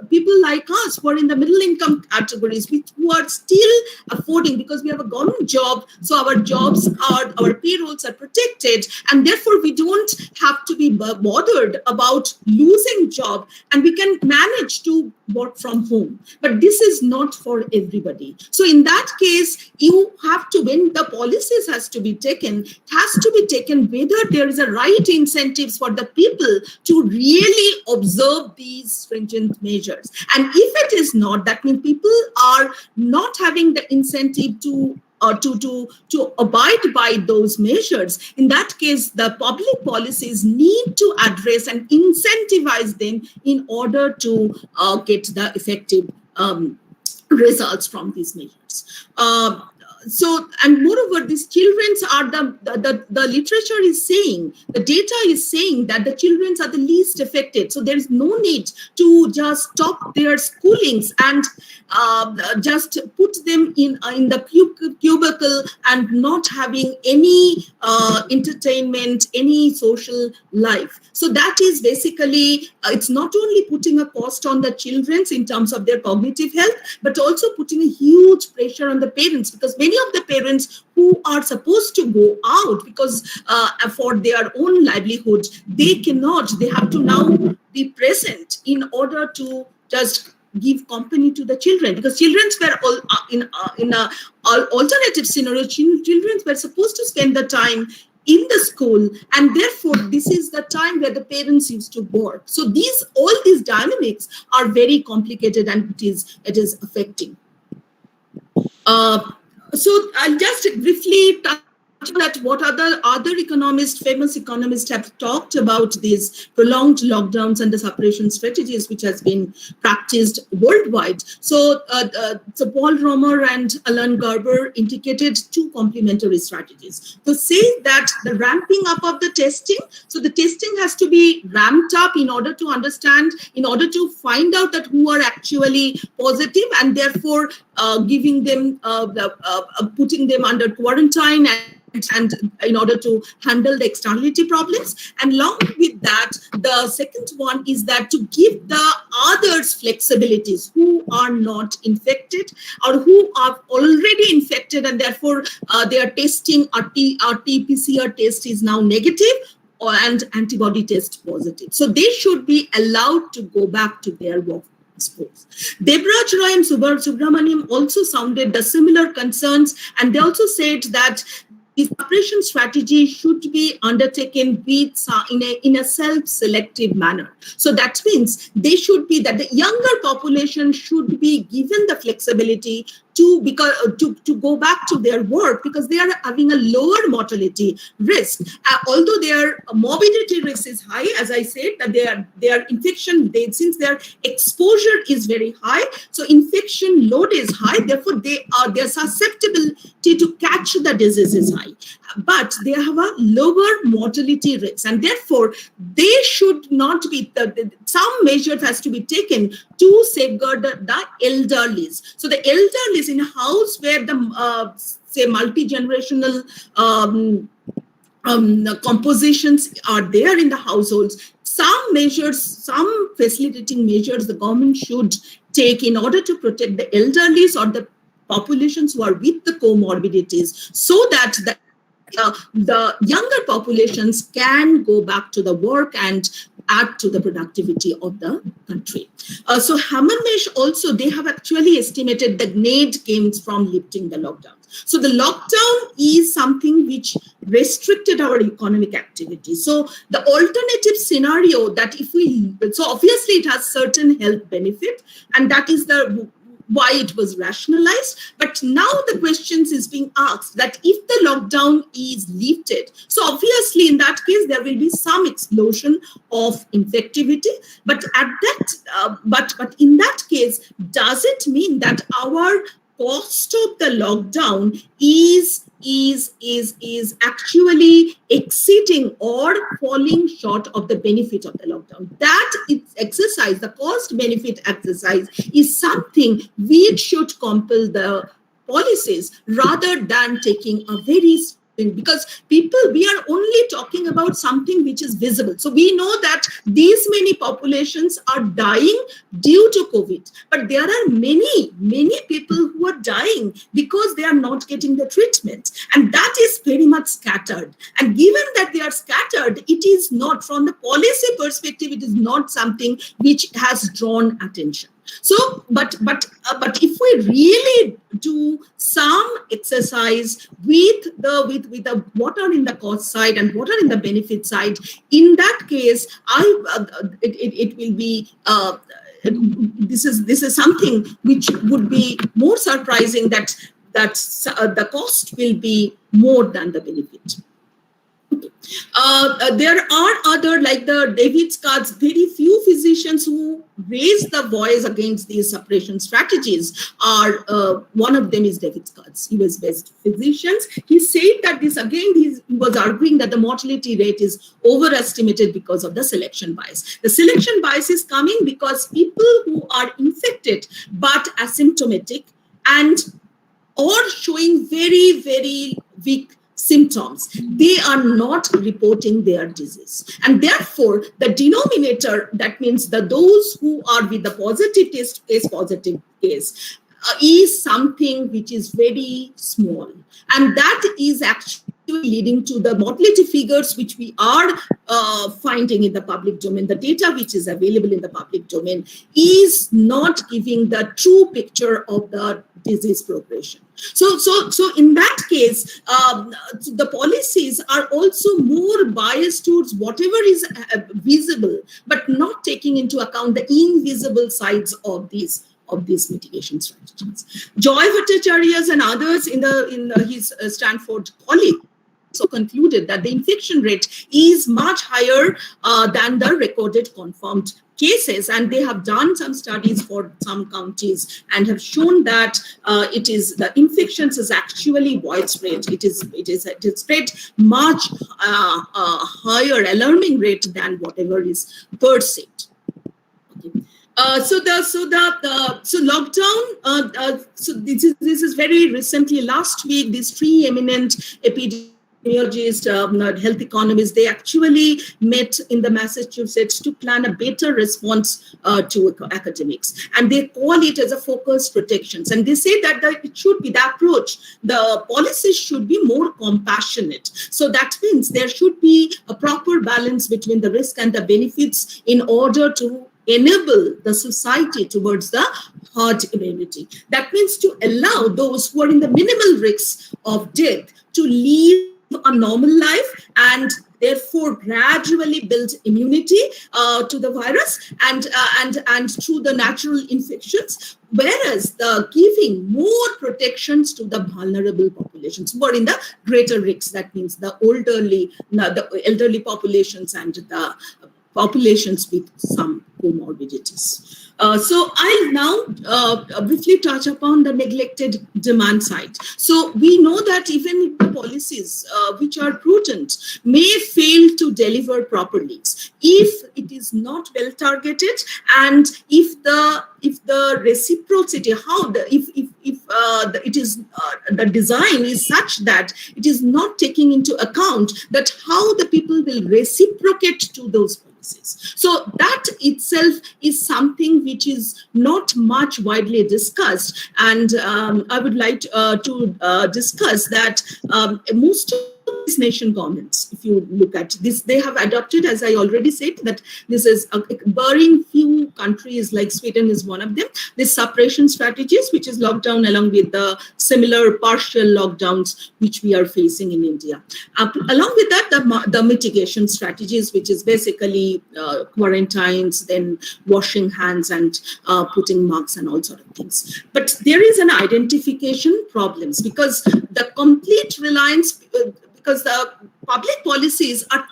people like us who are in the middle income categories, who are still affording, because we have a government job, so our jobs are, our payrolls are protected, and therefore we don't have to be bothered about losing job, and we can manage to work from home. But this is not for everybody. So in that case, you have to, when the policies has to be taken, it has to be taken whether there is a right incentives for the people to really observe these stringent measures. And if it is not, that means people are not having the incentive to abide by those measures. In that case, the public policies need to address and incentivize them in order to get the effective results from these measures. So, and moreover, these children are the literature is saying, the data is saying that the children are the least affected. So there is no need to just stop their schoolings and just put them in the cubicle and not having any entertainment, any social life. So that is basically, it's not only putting a cost on the children in terms of their cognitive health, but also putting a huge pressure on the parents, because many of the parents who are supposed to go out because for their own livelihood, they cannot, they have to now be present in order to just give company to the children, because children were all in a alternative scenario. Children were supposed to spend the time in the school, and therefore this is the time where the parents used to work. So all these dynamics are very complicated, and it is affecting. So I'll just briefly touch that what other economists, famous economists, have talked about these prolonged lockdowns and the suppression strategies which has been practiced worldwide. So, Paul Romer and Alan Garber indicated two complementary strategies. To say that the ramping up of the testing, so the testing has to be ramped up in order to understand, in order to find out that who are actually positive, and therefore giving them, putting them under quarantine and in order to handle the externality problems. And along with that, the second one is that to give the others flexibilities who are not infected or who are already infected, and therefore their testing, RT-PCR test is now negative, and antibody test positive. So they should be allowed to go back to their work. Debraj Roy and Subramaniam also sounded the similar concerns, and they also said that the suppression strategy should be undertaken with in a self-selective manner. So that means they should be that the younger population should be given the flexibility to go back to their work, because they are having a lower mortality risk. Although their morbidity risk is high, as I said, that their infection, since their exposure is very high, so infection load is high. Therefore, their susceptibility to catch the disease is high, but they have a lower mortality risk, and therefore they should not be. Some measures has to be taken to safeguard the elderlies. So the elderlies in a house where the say multi-generational compositions are there in the households, some measures, some facilitating measures the government should take in order to protect the elderlies or the populations who are with the comorbidities, so that the younger populations can go back to the work and add to the productivity of the country. So Hammermesh also, they have actually estimated the net gains from lifting the lockdown. So the lockdown is something which restricted our economic activity. So the alternative scenario that so obviously it has certain health benefit, and that is why it was rationalized. But now the questions is being asked that if the lockdown is lifted, so obviously in that case there will be some explosion of infectivity. But at that, but in that case, does it mean that our cost of the lockdown is actually exceeding or falling short of the benefit of the lockdown? That exercise, the cost benefit exercise, is something which should compel the policies rather than taking a very, because people, we are only talking about something which is visible. So we know that these many populations are dying due to COVID, but there are many people who are dying because they are not getting the treatment, and that is very much scattered. And given that they are scattered, it is not, from the policy perspective, it is not something which has drawn attention. So, but if we really do some exercise with the what are in the cost side and what are in the benefit side, in that case, it will be. This is something which would be more surprising, that the cost will be more than the benefit. There are other, like the David's cards, very few physicians who raise the voice against these suppression strategies are, one of them is David's cards, US-based physicians. He said that this, again, he was arguing that the mortality rate is overestimated because of the selection bias. The selection bias is coming because people who are infected but asymptomatic and or showing very, very weak symptoms, they are not reporting their disease. And therefore, the denominator, that means those who are with the positive test case, positive case, is something which is very small. And that is actually leading to the mortality figures which we are finding in the public domain. The data which is available in the public domain is not giving the true picture of the disease progression. So in that case, the policies are also more biased towards whatever is visible, but not taking into account the invisible sides of these mitigation strategies. Joy Bhattacharya and others in his Stanford colleague also concluded that the infection rate is much higher than the recorded confirmed cases, and they have done some studies for some counties and have shown that the infections is actually widespread. It is spread much higher alarming rate than whatever is perceived. Okay. So lockdown. So this is very recently. Last week, these three eminent epidemiologists, health economists, they actually met in the Massachusetts to plan a better response to academics, and they call it as a focused protections. And they say that it should be the approach. The policies should be more compassionate. So that means there should be a proper balance between the risk and the benefits in order to enable the society towards the herd immunity. That means to allow those who are in the minimal risk of death to live a normal life and therefore gradually build immunity to the virus and through the natural infections, whereas the giving more protections to the vulnerable populations who are in the greater risk. That means the elderly populations and the populations with some comorbidities. So I'll now briefly touch upon the neglected demand side. So we know that even the policies which are prudent may fail to deliver properly if it is not well targeted, and if the reciprocity, the design is such that it is not taking into account that how the people will reciprocate to those policies. So that itself is something which is not much widely discussed, and I would like to discuss that most of these nation governments, if you look at this, they have adopted, as I already said, that this is barring few countries like Sweden is one of them, this suppression strategies, which is lockdown along with the similar partial lockdowns which we are facing in India. Along with that, the mitigation strategies, which is basically quarantines, then washing hands and putting masks and all sort of things. But there is an identification problems because the complete reliance, because the public policies are,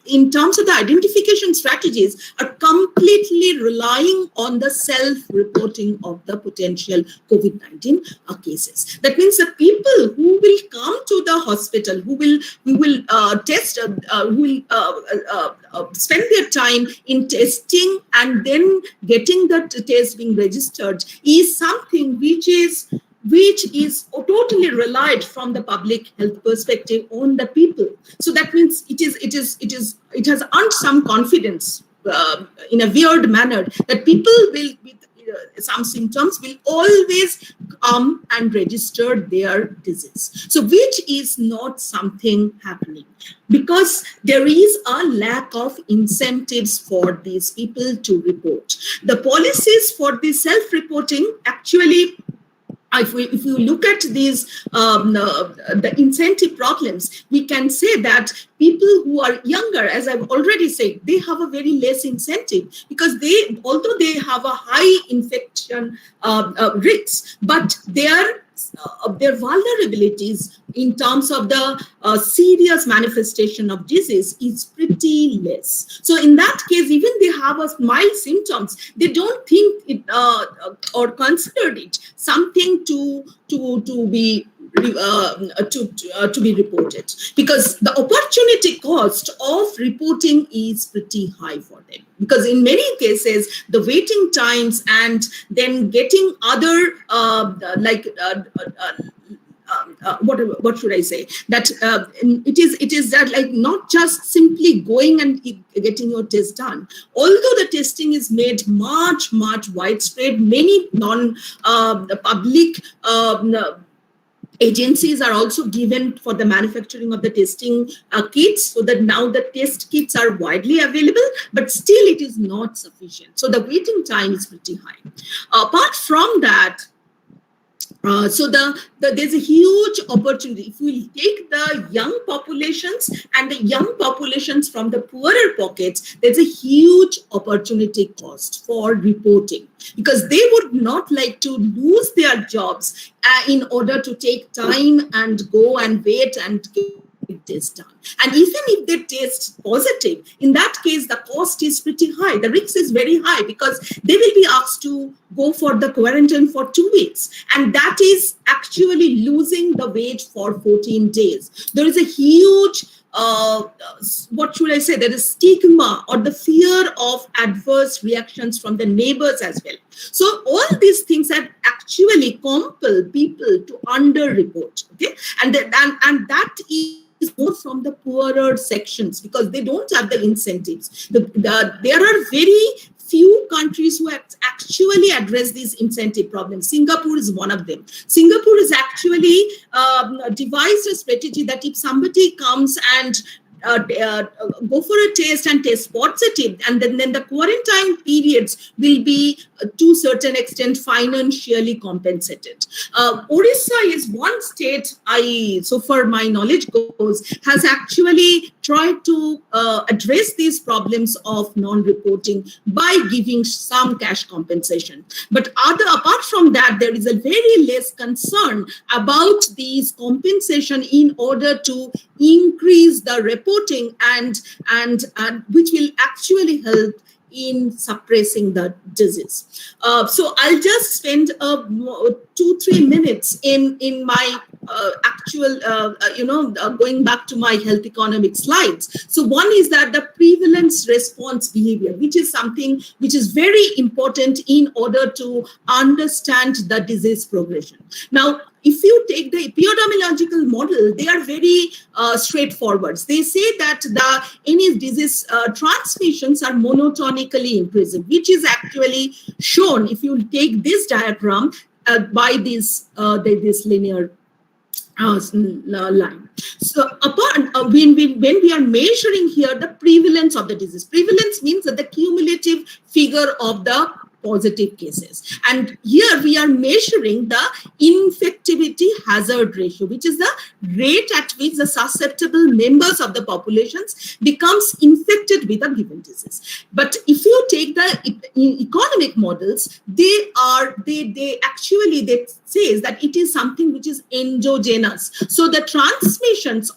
in terms of the identification strategies, are completely relying on the self-reporting of the potential COVID-19 cases. That means the people who will come to the hospital, who will test, who will spend their time in testing and then getting the test being registered is something which is totally relied from the public health perspective on the people. So that means it has earned some confidence in a weird manner that people will, with some symptoms, will always come and register their disease. So which is not something happening because there is a lack of incentives for these people to report. The policies for the self-reporting actually, if you look at these the incentive problems, we can say that people who are younger, as I've already said, they have a very less incentive because although they have a high infection risks, but their vulnerabilities in terms of the serious manifestation of disease is pretty less. So in that case, even they have a mild symptoms, they don't think it or consider it something to be reported because the opportunity cost of reporting is pretty high for them. Because in many cases, the waiting times and then getting other what should I say? That it is that like not just simply going and getting your test done. Although the testing is made much widespread, many non-public agencies are also given for the manufacturing of the testing kits, so that now the test kits are widely available, but still it is not sufficient. So the waiting time is pretty high. Apart from that, so there's a huge opportunity. If we take the young populations and the young populations from the poorer pockets, there's a huge opportunity cost for reporting because they would not like to lose their jobs in order to take time and go and wait and get this done. And even if they test positive, in that case, the cost is pretty high. The risk is very high because they will be asked to go for the quarantine for 2 weeks. And that is actually losing the wage for 14 days. There is a huge, what should I say? There is stigma or the fear of adverse reactions from the neighbors as well. So all these things have actually compel people to underreport. Okay, and that is more from the poorer sections because they don't have the incentives. There are very few countries who have actually addressed these incentive problems. Singapore is one of them. Singapore has actually devised a strategy that if somebody comes and go for a test and test positive, and then the quarantine periods will be to a certain extent financially compensated. Orissa is one state, so far my knowledge goes, has actually tried to address these problems of non-reporting by giving some cash compensation. But apart from that, there is a very less concern about these compensation in order to increase the reporting and which will actually help in suppressing the disease. So I'll just spend 2-3 minutes in my actual, going back to my health economic slides. So one is that the prevalence response behavior, which is something which is very important in order to understand the disease progression. Now, if you take the epidemiological model, they are very straightforward. They say that any disease transmissions are monotonically increasing, which is actually shown if you take this diagram by this linear line. So upon when we are measuring here the prevalence of the disease, prevalence means that the cumulative figure of the positive cases, and here we are measuring the infectivity hazard ratio, which is the rate at which the susceptible members of the populations becomes infected with a given disease. But if you take the economic models, they says that it is something which is endogenous. So the transmissions,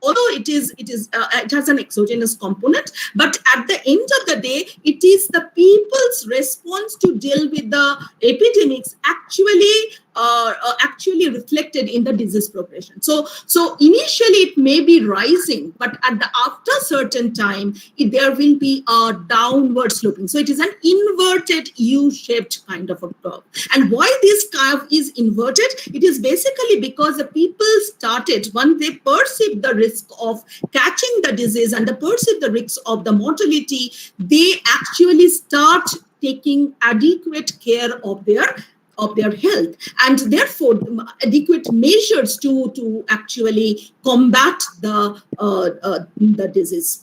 although it has an exogenous component, but at the end of the day, it is the people's response to deal with the epidemics actually reflected in the disease progression. So initially it may be rising, but after certain time, there will be a downward sloping. So it is an inverted U-shaped kind of a curve. And why this curve is inverted? It is basically because the people started, when they perceive the risk of catching the disease and they perceive the risk of the mortality, they actually start taking adequate care of their health, and therefore adequate measures to actually combat the disease,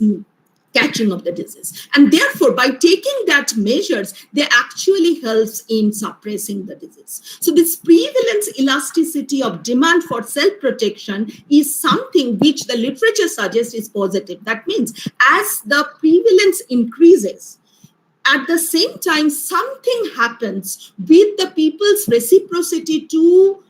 catching of the disease. And therefore, by taking that measures, they actually helps in suppressing the disease. So this prevalence elasticity of demand for self-protection is something which the literature suggests is positive. That means as the prevalence increases, at the same time, something happens with the people's reciprocity to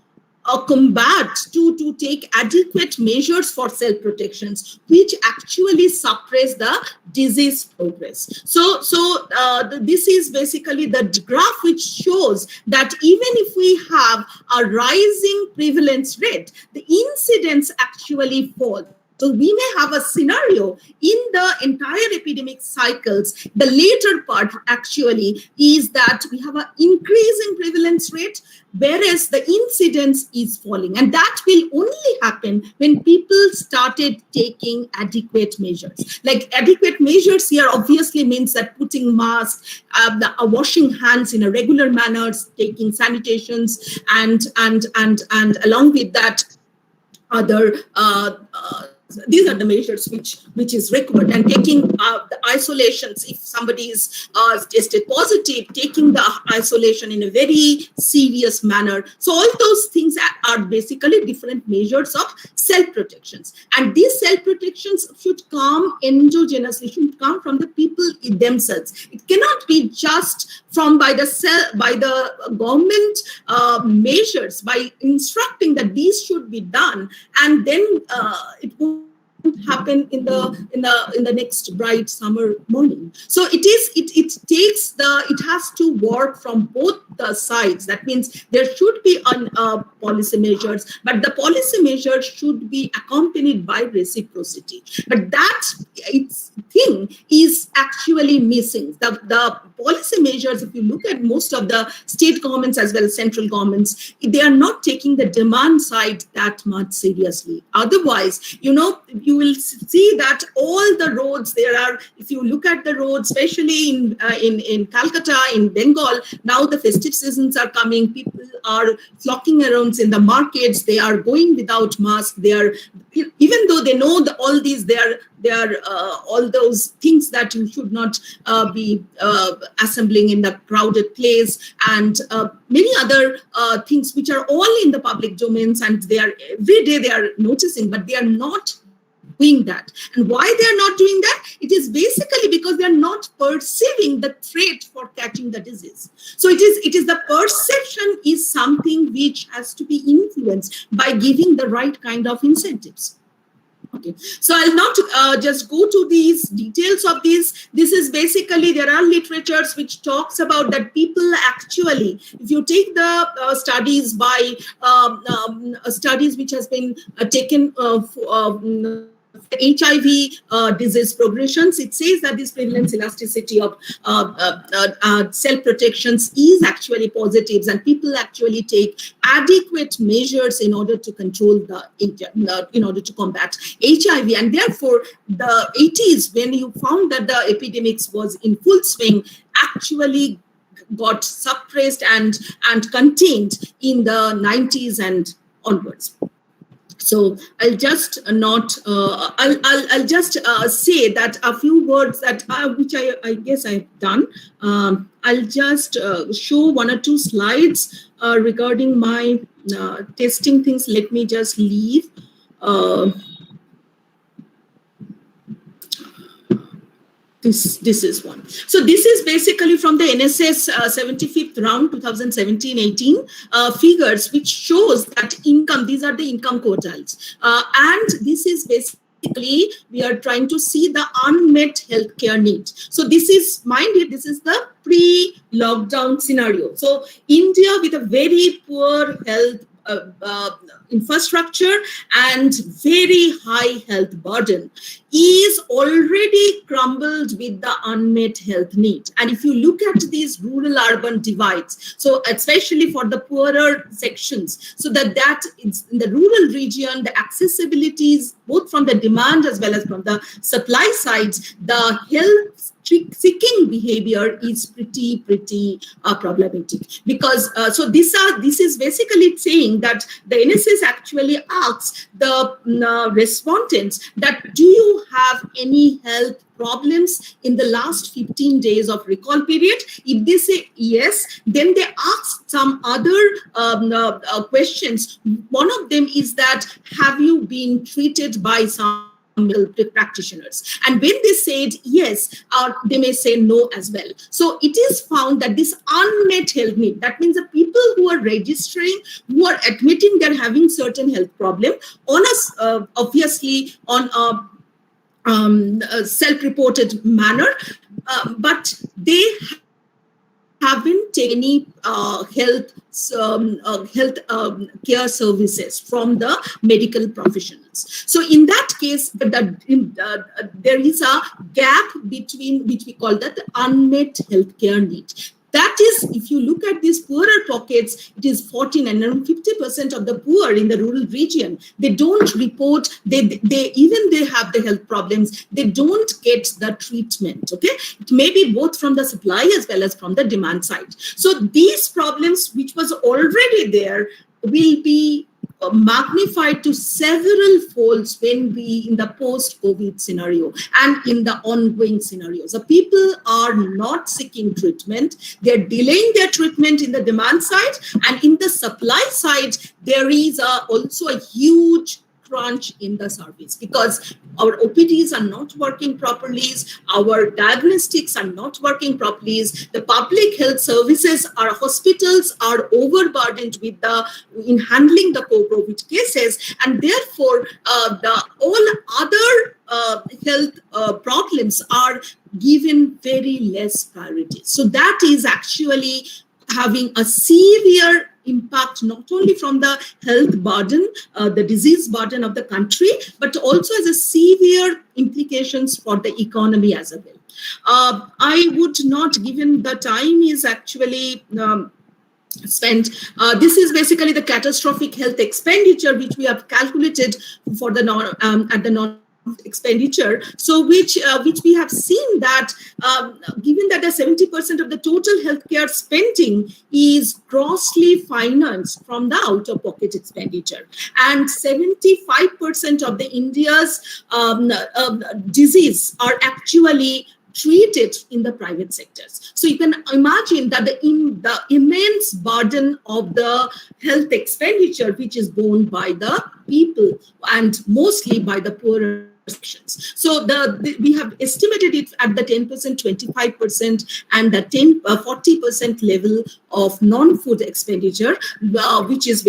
combat, to take adequate measures for self-protections, which actually suppress the disease progress. So this is basically the graph which shows that even if we have a rising prevalence rate, the incidence actually falls. So we may have a scenario in the entire epidemic cycles. The later part actually is that we have an increasing prevalence rate, whereas the incidence is falling. And that will only happen when people started taking adequate measures. Like adequate measures here obviously means that putting masks, washing hands in a regular manner, taking sanitations, and along with that, other these are the measures which is required, and taking the isolations. If somebody is tested positive, taking the isolation in a very serious manner. So all those things are basically different measures of self-protections, and these self-protections should come endogenously, should come from the people themselves. It cannot be just from by the government measures, by instructing that these should be done, and then it will happen in the next bright summer morning. So it has to work from both the sides. That means there should be policy measures, but the policy measures should be accompanied by reciprocity. But that thing is actually missing. The policy measures, if you look at most of the state governments as well as central governments, they are not taking the demand side that much seriously. Otherwise, you will see that all the roads there are, if you look at the roads, especially in Calcutta, in Bengal, now the festive seasons are coming, people are flocking around in the markets, they are going without masks, they are, even though they know all these, they are all those things that you should not be assembling in the crowded place, and many other things which are all in the public domains, and they are every day they are noticing, but they are not doing that. And why they are not doing that? It is basically because they are not perceiving the threat for catching the disease. So it is the perception is something which has to be influenced by giving the right kind of incentives. Okay, so I'll not just go to these details of this. This is basically, there are literatures which talks about that people actually, if you take the studies by studies which has been taken HIV disease progressions, it says that this prevalence elasticity of self-protections is actually positives, and people actually take adequate measures in order to control in order to combat HIV. And therefore, the 80s, when you found that the epidemics was in full swing, actually got suppressed and contained in the 90s and onwards. So I'll just not I'll just say that a few words that which I guess I've done. I'll just show one or two slides regarding my testing things. Let me just leave. This is one. So this is basically from the NSS 75th round 2017-18 figures, which shows that income, these are the income quartiles. And this is basically, we are trying to see the unmet healthcare needs. So this is, mind it, this is the pre-lockdown scenario. So India with a very poor health infrastructure and very high health burden is already crumbled with the unmet health need. And if you look at these rural urban divides, so especially for the poorer sections, so that is in the rural region, the accessibilities both from the demand as well as from the supply sides, the health seeking behavior is pretty problematic, because so this is basically saying that the NSS actually asks the respondents that do you have any health problems in the last 15 days of recall period. If they say yes, then they ask some other questions. One of them is that have you been treated by some medical practitioners, and when they said yes, they may say no as well. So it is found that this unmet health need, that means the people who are registering, who are admitting they're having certain health problem on a obviously on a self-reported manner, but they haven't taken any health care services from the medical professionals. So in that case, there is a gap between which we call that the unmet healthcare need. That is, if you look at these poorer pockets, it is 14 and around 50% of the poor in the rural region. They don't report, they have the health problems, they don't get the treatment, okay? It may be both from the supply as well as from the demand side. So these problems, which was already there, will be magnified to several folds when we in the post-COVID scenario and in the ongoing scenarios. The people are not seeking treatment. They're delaying their treatment in the demand side, and in the supply side, there is also a huge crunch in the service because our OPDs are not working properly, our diagnostics are not working properly, the public health services, our hospitals are overburdened with in handling the COVID cases, and therefore all other health problems are given very less priority. So that is actually having a severe impact not only from the health burden, the disease burden of the country, but also as a severe implications for the economy as a whole. I would not, given the time is actually spent, this is basically the catastrophic health expenditure which we have calculated for the at the non expenditure. So which we have seen that given that the 70% of the total healthcare spending is grossly financed from the out-of-pocket expenditure, and 75% of the India's disease are actually treated in the private sectors. So you can imagine that the immense burden of the health expenditure, which is borne by the people and mostly by the poorer sections. So we have estimated it at the 10%, 25%, and the 40% level of non-food expenditure, which is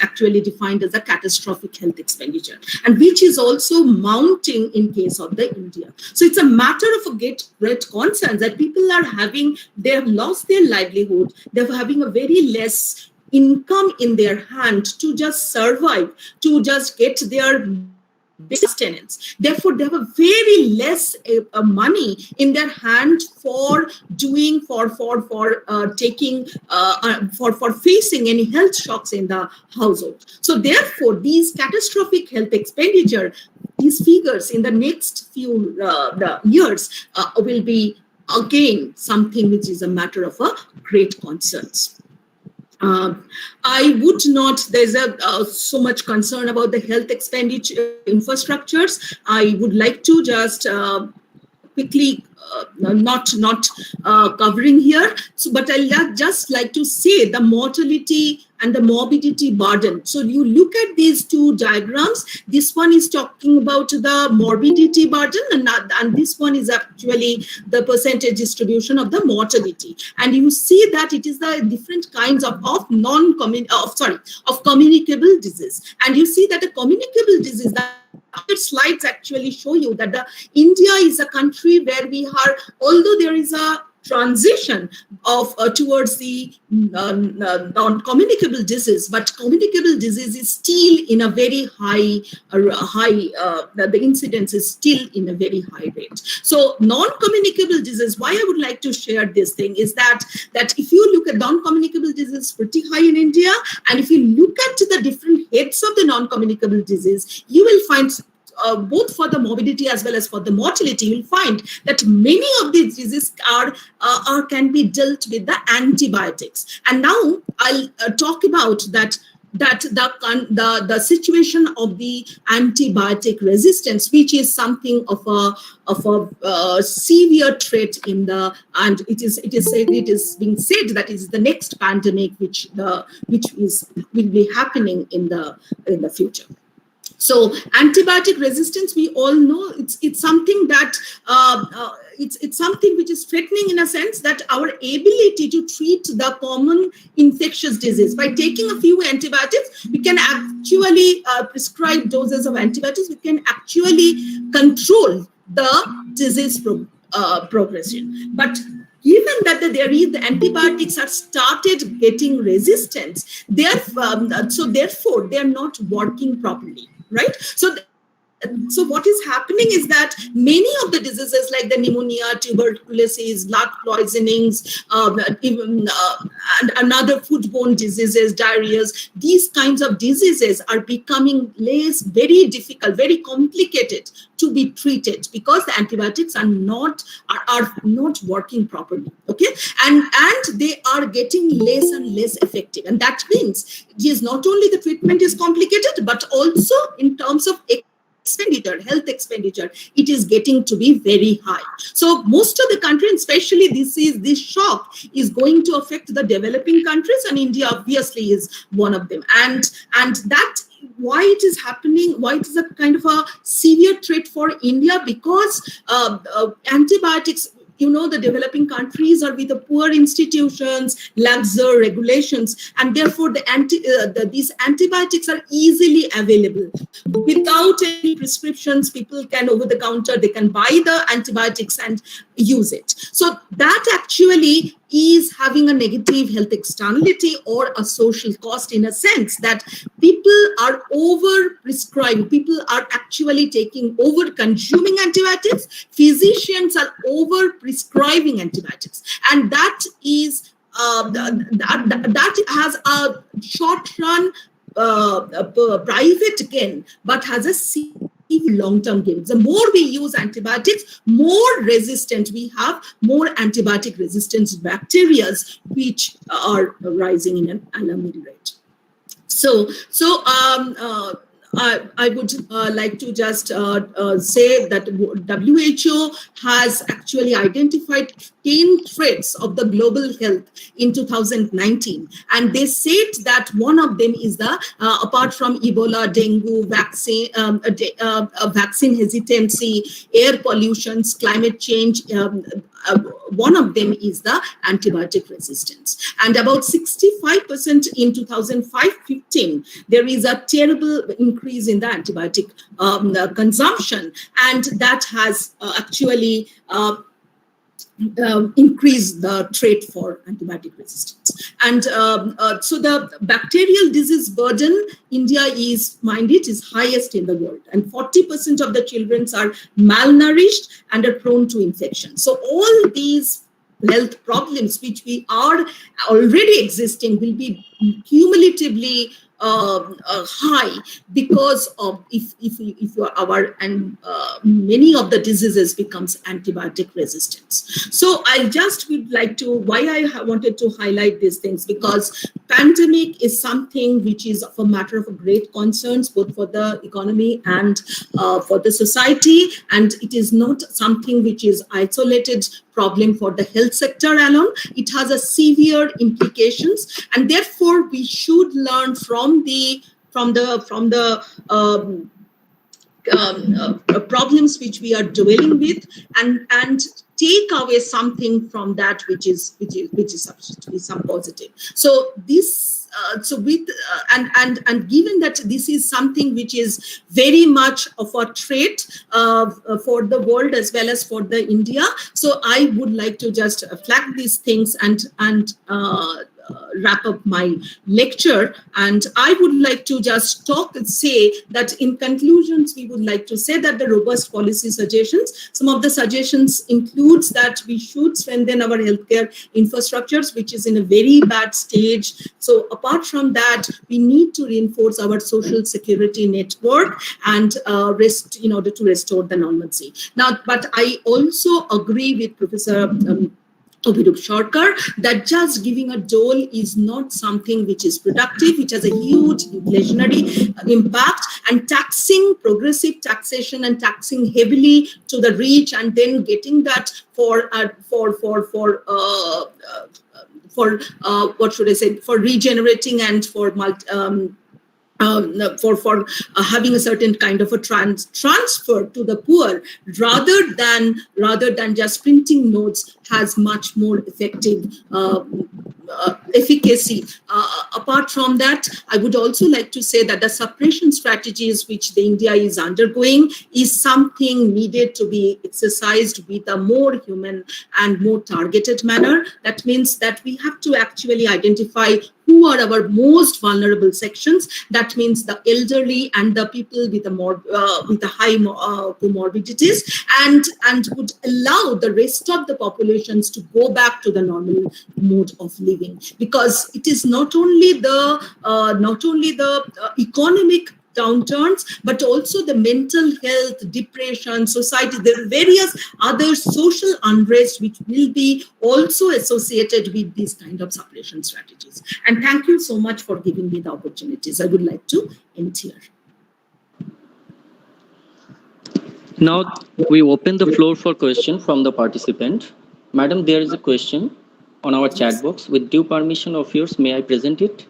actually defined as a catastrophic health expenditure, and which is also mounting in case of the India. So it's a matter of a great concern that people are having, they have lost their livelihood, they're having a very less income in their hand to just survive, to just get their sustenance. Therefore, they have a very less money in their hand for doing, for facing any health shocks in the household. So therefore, these catastrophic health expenditure, these figures in the next few years will be again something which is a matter of a great concern. I would not, there's so much concern about the health expenditure infrastructures. I would like to just quickly not covering here. So, but I'll just like to say the mortality and the morbidity burden. So you look at these two diagrams. This one is talking about the morbidity burden, and this one is actually the percentage distribution of the mortality. And you see that it is the different kinds of communicable disease. And you see that a communicable disease, that slides actually show you that India is a country where we are, although there is a transition of towards the non-communicable disease, but communicable disease is still in a very high, the incidence is still in a very high rate. So non-communicable disease, why I would like to share this thing is that if you look at non-communicable disease pretty high in India, and if you look at the different heads of the non-communicable disease, you will find both for the morbidity as well as for the mortality, you'll find that many of these diseases can be dealt with the antibiotics. And now I'll talk about the situation of the antibiotic resistance, which is something of a severe threat in the, and it is being said that is the next pandemic which will be happening in the future. So antibiotic resistance, we all know it's something that it's something which is threatening in a sense that our ability to treat the common infectious disease. By taking a few antibiotics, we can actually prescribe doses of antibiotics. We can actually control the disease progression. But given that the antibiotics are started getting resistance, therefore they are not working properly. Right? So what is happening is that many of the diseases like the pneumonia, tuberculosis, blood poisonings, and another foodborne diseases, diarrheas, these kinds of diseases are becoming very difficult, very complicated to be treated because the antibiotics are not working properly. Okay, and they are getting less and less effective, and that means it is not only the treatment is complicated, but also in terms of health expenditure, it is getting to be very high. So most of the country, especially this shock is going to affect the developing countries, and India obviously is one of them. And that why it is happening, why it is a kind of a severe threat for India, because antibiotics, the developing countries are with the poor institutions, laxer regulations, and therefore these antibiotics are easily available. Without any prescriptions, people can over the counter, they can buy the antibiotics and use it. So that actually is having a negative health externality or a social cost, in a sense that people are over-prescribing, people are actually over-consuming antibiotics, physicians are over-prescribing antibiotics, and that is that has a short-run private gain, but has a long-term gain. The more we use antibiotics, more resistant we have, more antibiotic resistance bacteria which are rising in an alarming rate. So I would like to just say that WHO has actually identified 10 threats of the global health in 2019. And they said that one of them is apart from Ebola, dengue, vaccine hesitancy, air pollution, climate change, one of them is the antibiotic resistance. And about 65% in 2015, there is a terrible increase in the antibiotic consumption. And that has actually increase the threat for antibiotic resistance. And so the bacterial disease burden, India is highest in the world. And 40% of the children are malnourished and are prone to infection. So all these health problems which we are already existing will be cumulatively high because of if our and many of the diseases becomes antibiotic resistance. So I just would like to why I wanted to highlight these things, because pandemic is something which is of a matter of great concerns both for the economy and for the society, and it is not something which is isolated problem for the health sector alone. It has a severe implications, and therefore we should learn from the problems which we are dwelling with, and take away something from that which is supposed to be some positive. So this so with and given that this is something which is very much of a threat for the world as well as for the India, so I would like to just flag these things and wrap up my lecture. And I would like to just say that in conclusions, we would like to say that the robust policy suggestions, some of the suggestions includes that we should strengthen our healthcare infrastructures, which is in a very bad stage. So apart from that, we need to reinforce our social security network and in order to restore the normalcy. Now, but I also agree with Professor Abhirup Sarkar that just giving a dole is not something which is productive, which has a huge inflationary impact, and progressive taxation and taxing heavily to the rich and then getting that for what should I say, for regenerating and for having a certain kind of a transfer to the poor rather than just printing notes has much more effective efficacy. Apart from that, I would also like to say that the suppression strategies which the India is undergoing is something needed to be exercised with a more human and more targeted manner. That means that we have to actually identify who are our most vulnerable sections. That means the elderly and the people with the high comorbidities, and would allow the rest of the populations to go back to the normal mode of living, because it is not only the economic downturns, but also the mental health, depression, society. There are various other social unrest which will be also associated with these kind of suppression strategies. And thank you so much for giving me the opportunities. I would like to end here. Now we open the floor for question from the participant. Madam, there is a question on our chat box. With due permission of yours, may I present it?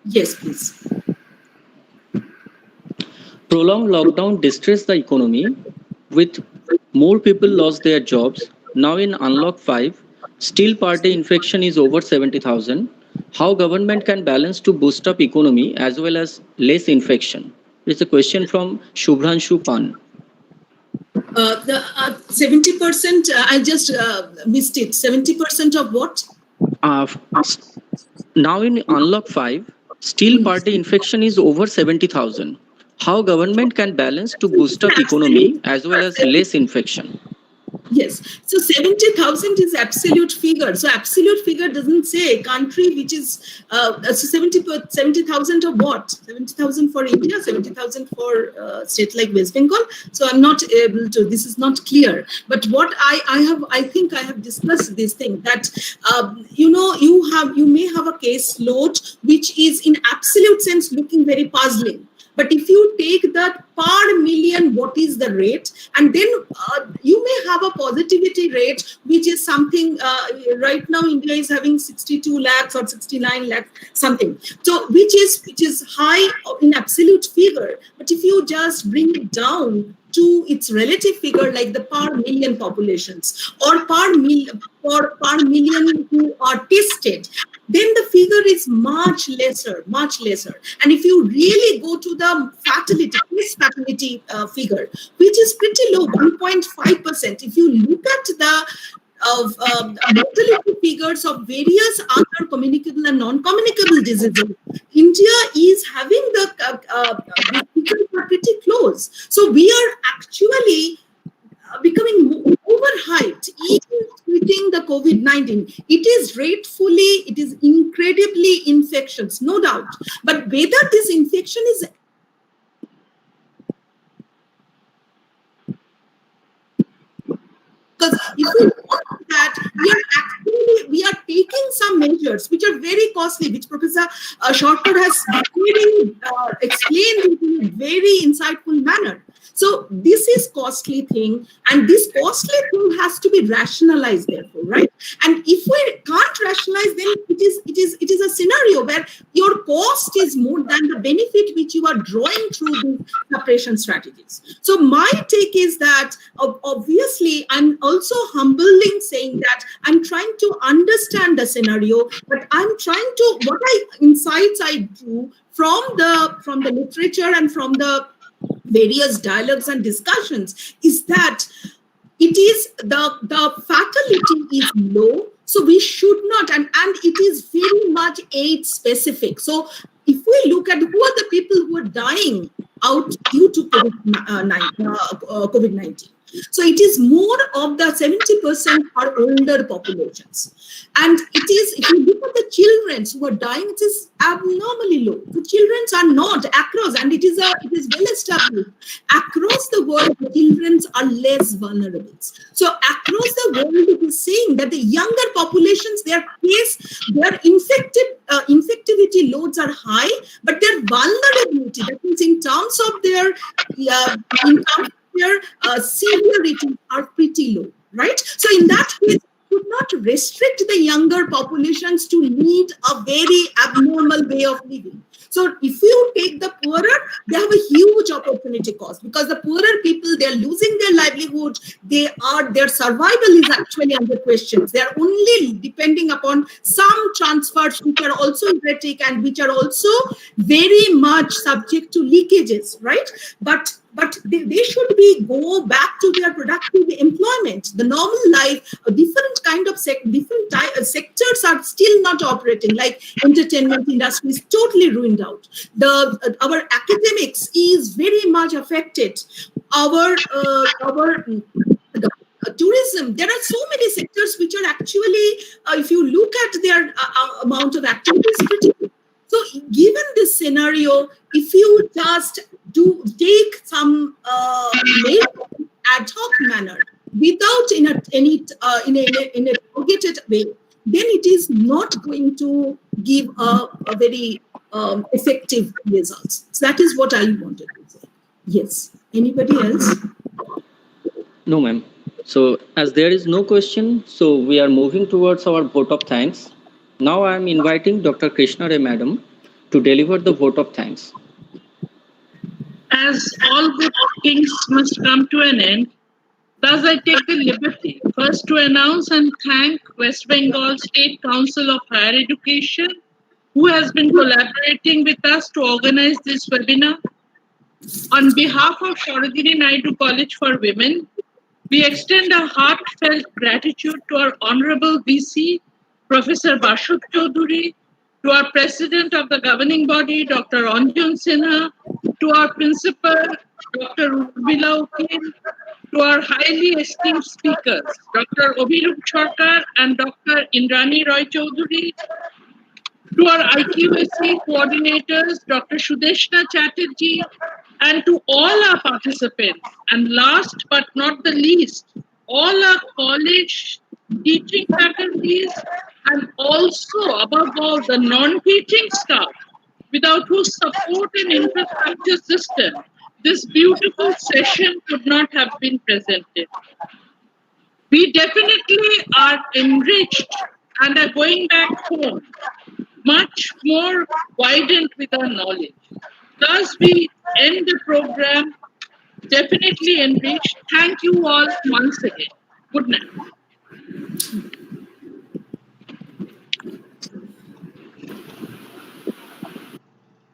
Yes, please. Prolonged lockdown distressed the economy, with more people lost their jobs. Now in Unlock 5, still per day infection is over 70,000. How government can balance to boost up economy as well as less infection? It's a question from Shubhranshu Pan. The 70%, I just missed it. 70% of what? Now in Unlock 5, still per day infection is over 70,000. How government can balance to boost up economy as well as less infection? Yes. So 70,000 is absolute figure. So absolute figure doesn't say country which is so 70,000 of what? 70,000 for India, 70,000 for state like West Bengal. So I'm not able to. This is not clear. But what I think I have discussed this thing that you may have a case load which is in absolute sense looking very puzzling. But if you take that per million, what is the rate? And then you may have a positivity rate, which is something, right now India is having 62 lakhs or 69 lakhs, something. So which is high in absolute figure. But if you just bring it down to its relative figure, like the per million populations or per million who are tested, then the figure is much lesser. And if you really go to the fatality figure, which is pretty low, 1.5%, if you look at the mortality figures of various other communicable and non-communicable diseases, India is having the figures are pretty close. So we are actually becoming overhyped, even treating the COVID-19. It is incredibly infectious, no doubt. But whether this infection is because if we look at that, we are taking some measures which are very costly, which Professor Shorter has very explained in a very insightful manner. So this is costly thing, and this costly thing has to be rationalized, therefore, right? And if we can't rationalize, then it is a scenario where your cost is more than the benefit which you are drawing through the suppression strategies. So my take is that obviously I'm also humbling saying that I'm trying to understand the scenario, but I'm trying to insights I drew from the literature and from the various dialogues and discussions is that it is the fatality is low, so we should not, and it is very much age specific. So if we look at who are the people who are dying out due to COVID-19, so it is more of the 70% are older populations. And it is, if you look at the children who are dying, it is abnormally low. The children are not across, and it is well established. Across the world, the children are less vulnerable. So across the world, it is saying that the younger populations, their infectivity loads are high, but their vulnerability, that means in terms of their severity, are pretty low, right? So in that case, should not restrict the younger populations to lead a very abnormal way of living. So if you take the poorer, they have a huge opportunity cost, because the poorer people, they're losing their livelihood. Their survival is actually under question. They're only depending upon some transfers which are also erratic and which are also very much subject to leakages, right? But they should go back to their productive employment, the normal life. Different kind of sectors are still not operating, like entertainment industry is totally ruined out. Our academics is very much affected. Our tourism, there are so many sectors which are actually, if you look at their amount of activities, pretty good. So given this scenario, if you just take some ad hoc manner without in a targeted way, then it is not going to give a very effective results. So that is what I wanted to say. Yes. Anybody else? No, ma'am. So as there is no question, so we are moving towards our vote of thanks. Now I am inviting Dr. Krishna Ray Madam to deliver the vote of thanks. As all good things must come to an end, thus I take the liberty first to announce and thank West Bengal State Council of Higher Education, who has been collaborating with us to organize this webinar. On behalf of Sarojini Naidu College for Women, we extend a heartfelt gratitude to our Honorable VC, Professor Bashop Chaudhary, to our President of the governing body, Dr. Anjan Sinha, to our Principal, Dr. Urmila Ukin, to our highly esteemed speakers, Dr. Abhirup Sarkar and Dr. Indrani Raj Chaudhary, to our IQSC coordinators, Dr. Sudeshna Chatterjee, and to all our participants, and last but not the least, all our college teaching faculties, and also, above all, the non-teaching staff, without whose support and infrastructure system, this beautiful session could not have been presented. We definitely are enriched and are going back home much more widened with our knowledge. Thus, we end the program definitely enriched. Thank you all once again. Good night.